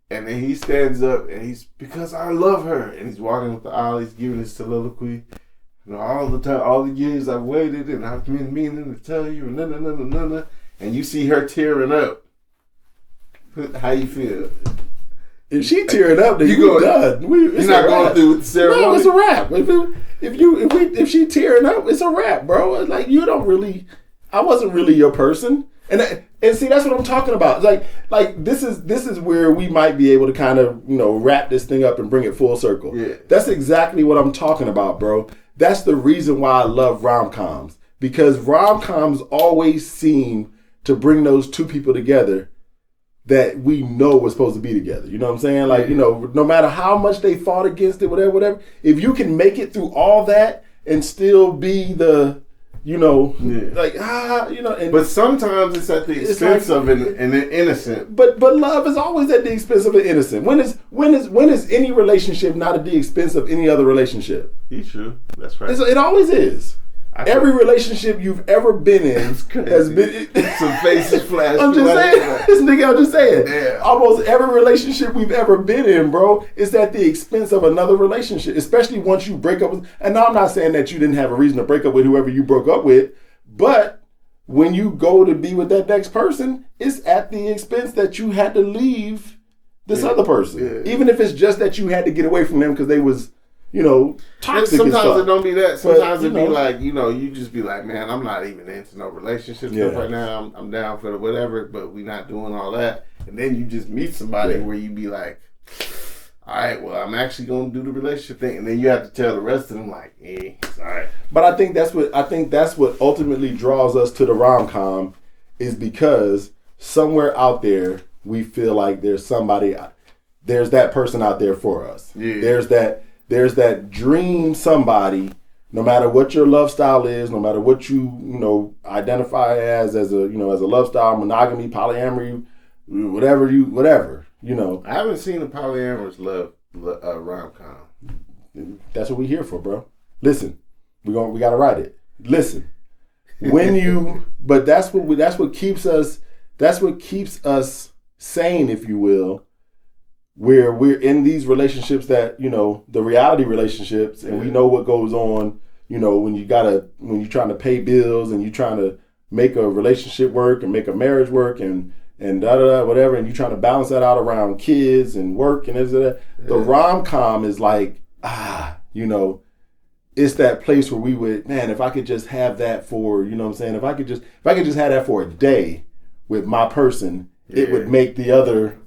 S2: And then he stands up and he's, because I love her, and he's walking up the aisle. He's giving his soliloquy. All the time, all the years I've waited, and I've been meaning to tell you, and you see her tearing up. How you feel?
S1: If she tearing up, then you're done.
S2: You're not going through with the ceremony.
S1: No, it's a wrap. If she tearing up, it's a wrap, bro. Like I wasn't really your person, and see, that's what I'm talking about. Like this is where we might be able to kind of wrap this thing up and bring it full circle.
S2: Yeah,
S1: that's exactly what I'm talking about, bro. That's the reason why I love rom-coms, because rom-coms always seem to bring those two people together that we know we're supposed to be together. You know what I'm saying? Like, no matter how much they fought against it, whatever, if you can make it through all that and still be the, and,
S2: but sometimes it's at the expense of an innocent.
S1: But love is always at the expense of an innocent. When is any relationship not at the expense of any other relationship?
S2: He's true. That's right.
S1: It always is. Every relationship you've ever been in has been
S2: some faces flash.
S1: I'm just saying. Yeah. Almost every relationship we've ever been in, bro, is at the expense of another relationship. Especially once you break up with. And now I'm not saying that you didn't have a reason to break up with whoever you broke up with, but when you go to be with that next person, it's at the expense that you had to leave this other person, even if it's just that you had to get away from them because they was. Toxic.
S2: Sometimes it don't be that. Sometimes it be like, you just be like, man, I'm not even into no relationship stuff right now. I'm down for the whatever, but we not doing all that. And then you just meet somebody where you be like, all right, well, I'm actually going to do the relationship thing. And then you have to tell the rest of them like, it's all right. But
S1: I think that's what ultimately draws us to the rom-com, is because somewhere out there we feel like there's that person out there for us. Yeah. There's that dream somebody, no matter what your love style is, no matter what you identify as a love style, monogamy, polyamory, whatever.
S2: I haven't seen a polyamorous love rom-com.
S1: That's what we here for, bro. Listen, we gotta write it. Listen, but that's what keeps us sane, if you will. Where we're in these relationships that, the reality relationships, and we know what goes on, when you're trying to pay bills and you're trying to make a relationship work and make a marriage work and and whatever, and you trying to balance that out around kids and work and this and that. The rom-com is like, it's that place where we would, man, if I could just have that for, you know what I'm saying? If I could just have that for a day with my person, it would make the other,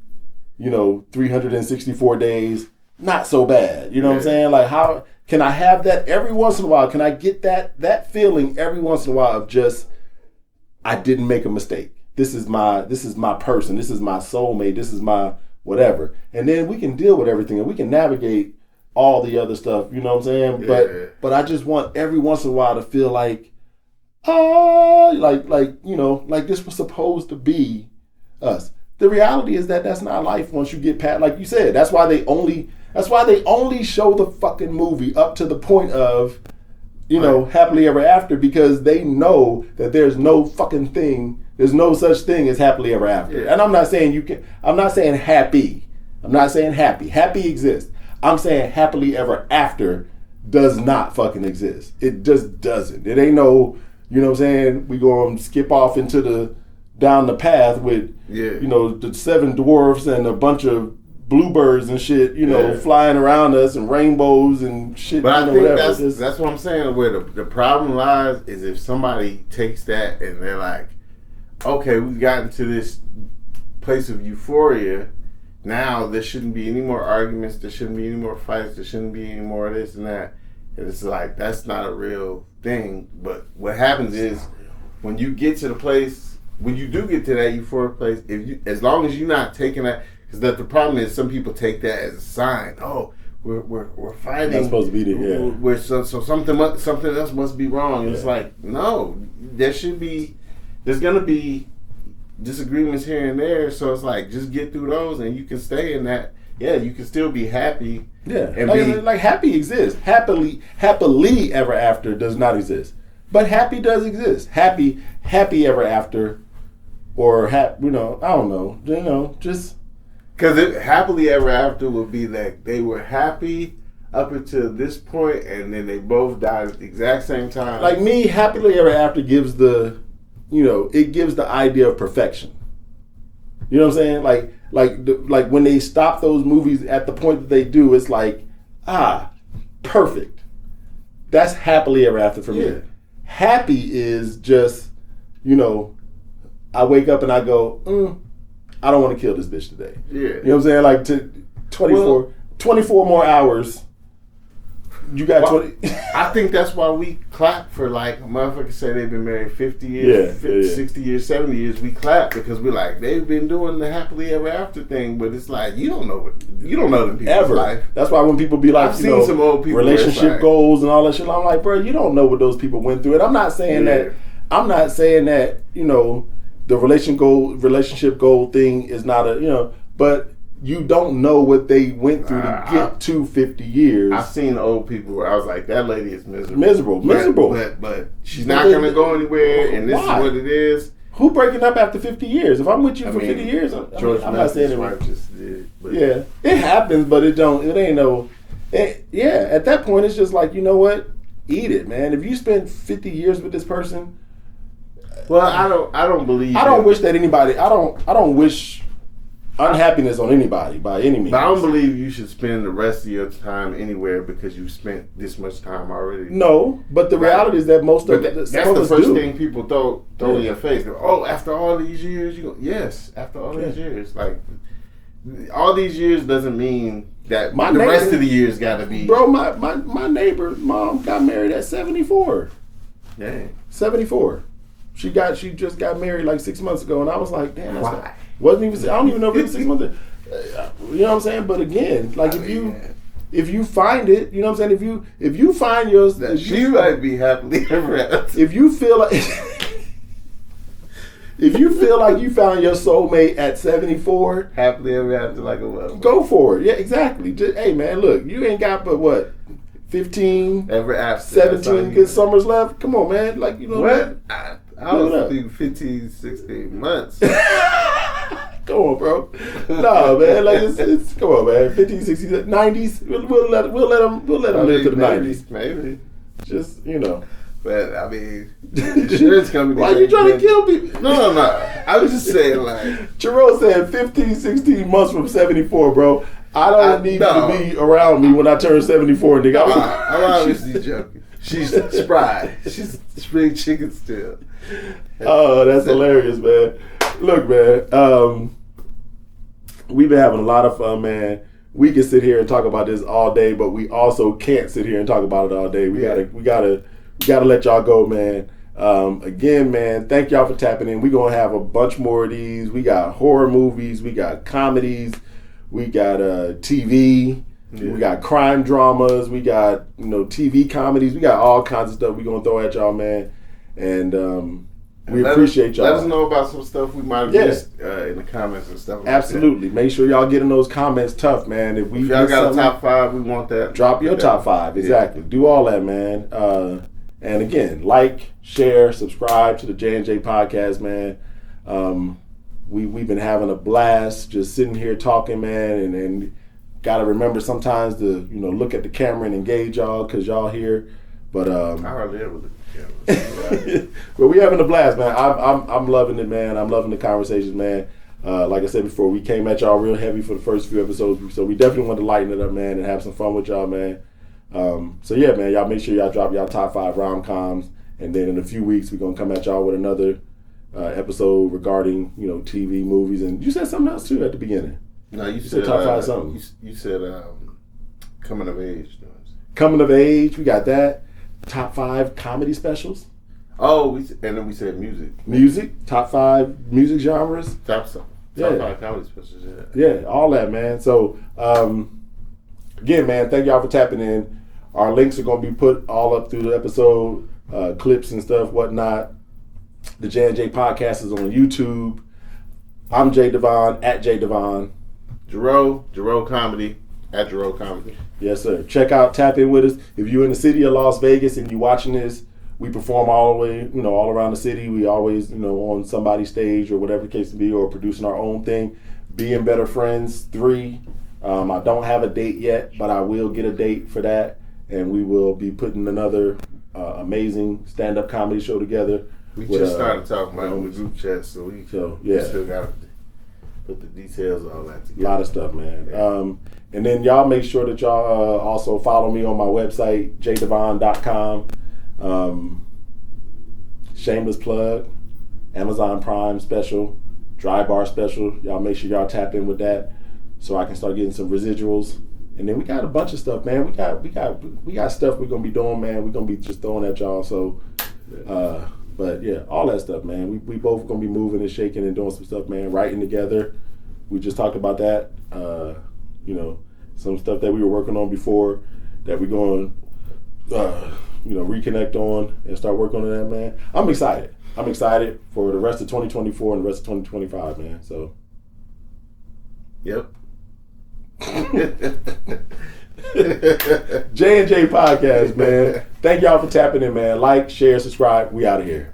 S1: 364 days not so bad. You know what I'm saying? Like, how can I have that every once in a while? Can I get that feeling every once in a while of just, I didn't make a mistake. This is my person. This is my soulmate. This is my whatever. And then we can deal with everything and we can navigate all the other stuff. You know what I'm saying?
S2: Yeah.
S1: But I just want every once in a while to feel like, like this was supposed to be us. The reality is that that's not life once you get past, like you said. That's why they only show the fucking movie up to the point of, happily ever after, because they know that there's no fucking thing, there's no such thing as happily ever after.
S2: Yeah.
S1: And I'm not saying happy. I'm not saying happy. Happy exists. I'm saying happily ever after does not fucking exist. It just doesn't. It ain't no, you know what I'm saying, we go and skip off into down the path with, the 7 dwarfs and a bunch of bluebirds and shit, flying around us and rainbows and shit.
S2: But I think
S1: whatever.
S2: that's what I'm saying. Where the problem lies is if somebody takes that and they're like, okay, we've gotten to this place of euphoria. Now there shouldn't be any more arguments. There shouldn't be any more fights. There shouldn't be any more of this and that. And it's like, that's not a real thing. But what happens is when you get to the place, when you do get to that euphoric place, as long as you're not taking that, because the problem is some people take that as a sign. Oh, we're fighting.
S1: That's supposed to be
S2: We're so something else must be wrong. And it's like, no, there's gonna be disagreements here and there. So it's like, just get through those, and you can stay in that. Yeah, you can still be happy.
S1: Yeah,
S2: and
S1: like happy exists. Happily ever after does not exist, but happy does exist. Happy ever after, or I don't know, just.
S2: Because happily ever after would be that they were happy up until this point, and then they both died at the exact same time.
S1: Like me, happily ever after gives it gives the idea of perfection. You know what I'm saying? Like when they stop those movies at the point that they do, it's like, perfect. That's happily ever after for me. Happy is just, I wake up and I go, I don't want to kill this bitch today.
S2: Yeah.
S1: You know what I'm saying? Like 24 more hours. You got 20.
S2: I think that's why we clap for, like, motherfuckers say they've been married 50 years, 60 years, 70 years. We clap because we're like, they've been doing the happily ever after thing, but it's like, you don't know them people's life.
S1: That's why when people be like,
S2: I've seen some old people
S1: relationship goals and all that shit, I'm like, bro, you don't know what those people went through. And I'm not saying that, the relationship goal thing is not but you don't know what they went through to get to 50 years.
S2: I've seen old people where I was like, that lady is miserable. But she's not going to go anywhere, and this is what it is.
S1: Who breaking up after 50 years? If I'm with you for 50 years, I'm not saying it.
S2: Just did, but
S1: yeah, it happens, but it ain't no. At that point, it's just like, you know what? Eat it, man. If you spend 50 years with this person.
S2: Well, I don't believe.
S1: I don't wish that anybody. I don't wish unhappiness on anybody by any means.
S2: But I don't believe you should spend the rest of your time anywhere because you spent this much time already.
S1: No, but the reality is that most of
S2: that's the first thing people throw in your face. Oh, after all these years, you go, yes. After all these years, like all these years doesn't mean that the rest of the years got to be.
S1: Bro, my neighbor's mom got married at 74.
S2: Dang.
S1: 74. She just got married like 6 months ago, and I was like, damn, I don't even know if it was 6 months. You know what I'm saying? But again, like if you find it, you know what I'm saying? If you find yours,
S2: she might be happily ever after.
S1: If you feel like you found your soulmate at 74,
S2: happily ever after, like a love,
S1: go for it. Yeah, exactly. Hey man, look, you ain't got but what? 15,
S2: ever after
S1: 17 good summers left. Come on, man. Like, you know
S2: what? I was thinking 15, 16 months.
S1: Come on, bro. No, man. Like it's come on, man. 50s, 60s, 90s. We'll let them live to the 90s.
S2: Maybe.
S1: Just
S2: But But I mean, insurance company.
S1: Why you trying to kill people?
S2: No. I was just saying, like,
S1: Jerome said 15, 16 months from 74, bro. I don't need to be around me when I turn 74, nigga.
S2: I'm obviously joking. She's spry. She's spring chicken still.
S1: Oh, that's hilarious, man. Look, man. We've been having a lot of fun, man. We can sit here and talk about this all day, but we also can't sit here and talk about it all day. We gotta let y'all go, man. Again, man, thank y'all for tapping in. We're gonna have a bunch more of these. We got horror movies, we got comedies, we got TV, we got crime dramas, we got TV comedies, we got all kinds of stuff we're gonna throw at y'all, man. And we appreciate y'all.
S2: Let us know about some stuff we might have missed in the comments and stuff like
S1: Absolutely.
S2: that.
S1: Make sure y'all get in those comments tough, man.
S2: If y'all got a top 5, we want that. Drop
S1: your top 5. Exactly. Do all that, man. And again, like, share, subscribe to the J&J podcast, man. We've been having a blast just sitting here talking, man, and got to remember sometimes to look at the camera and engage y'all because y'all here. But
S2: I hardly ever look at the camera.
S1: But we having a blast, man. I'm loving it, man. I'm loving the conversations, man. Like I said before, we came at y'all real heavy for the first few episodes, so we definitely want to lighten it up, man, and have some fun with y'all, man. So yeah, man, y'all make sure y'all drop y'all top 5 rom-coms, and then in a few weeks we're gonna come at y'all with another episode regarding TV, movies, and you said something else too at the beginning.
S2: No, you said
S1: top 5 something.
S2: You said coming of age.
S1: Coming of age, we got that. Top 5 comedy specials.
S2: Oh, and then we said music.
S1: Music, top 5 music genres.
S2: Top 5 comedy specials.
S1: Yeah, all that, man. So again, man, thank y'all for tapping in. Our links are going to be put all up through the episode, clips and stuff, whatnot. The J&J podcast is on YouTube. I'm Jay Devon, at Jay Devon.
S2: Jerome Comedy, at Jerome Comedy.
S1: Yes, sir. Check out, tap in with us. If you're in the city of Las Vegas and you're watching this, we perform all the way, all around the city. We always, on somebody's stage or whatever the case may be, or producing our own thing. Being Better Friends 3. I don't have a date yet, but I will get a date for that. And we will be putting another amazing stand-up comedy show together.
S2: We just started talking about it in the group chat, so we still got to put the details on that together.
S1: A lot of stuff, man. Yeah. And then y'all make sure that y'all also follow me on my website, jdevon.com. Shameless plug, Amazon Prime special, Dry Bar special. Y'all make sure y'all tap in with that so I can start getting some residuals. And then we got a bunch of stuff, man. We got stuff we're gonna be doing, man. We're gonna be just throwing at y'all. So, but yeah, all that stuff, man. We both gonna be moving and shaking and doing some stuff, man. Writing together. We just talked about that. Some stuff that we were working on before that we're going, reconnect on and start working on that, man. I'm excited. I'm excited for the rest of 2024 and the rest of 2025, man. So,
S2: yep.
S1: J&J podcast, man. Thank y'all for tapping in, man. Like, share, subscribe. We out of here.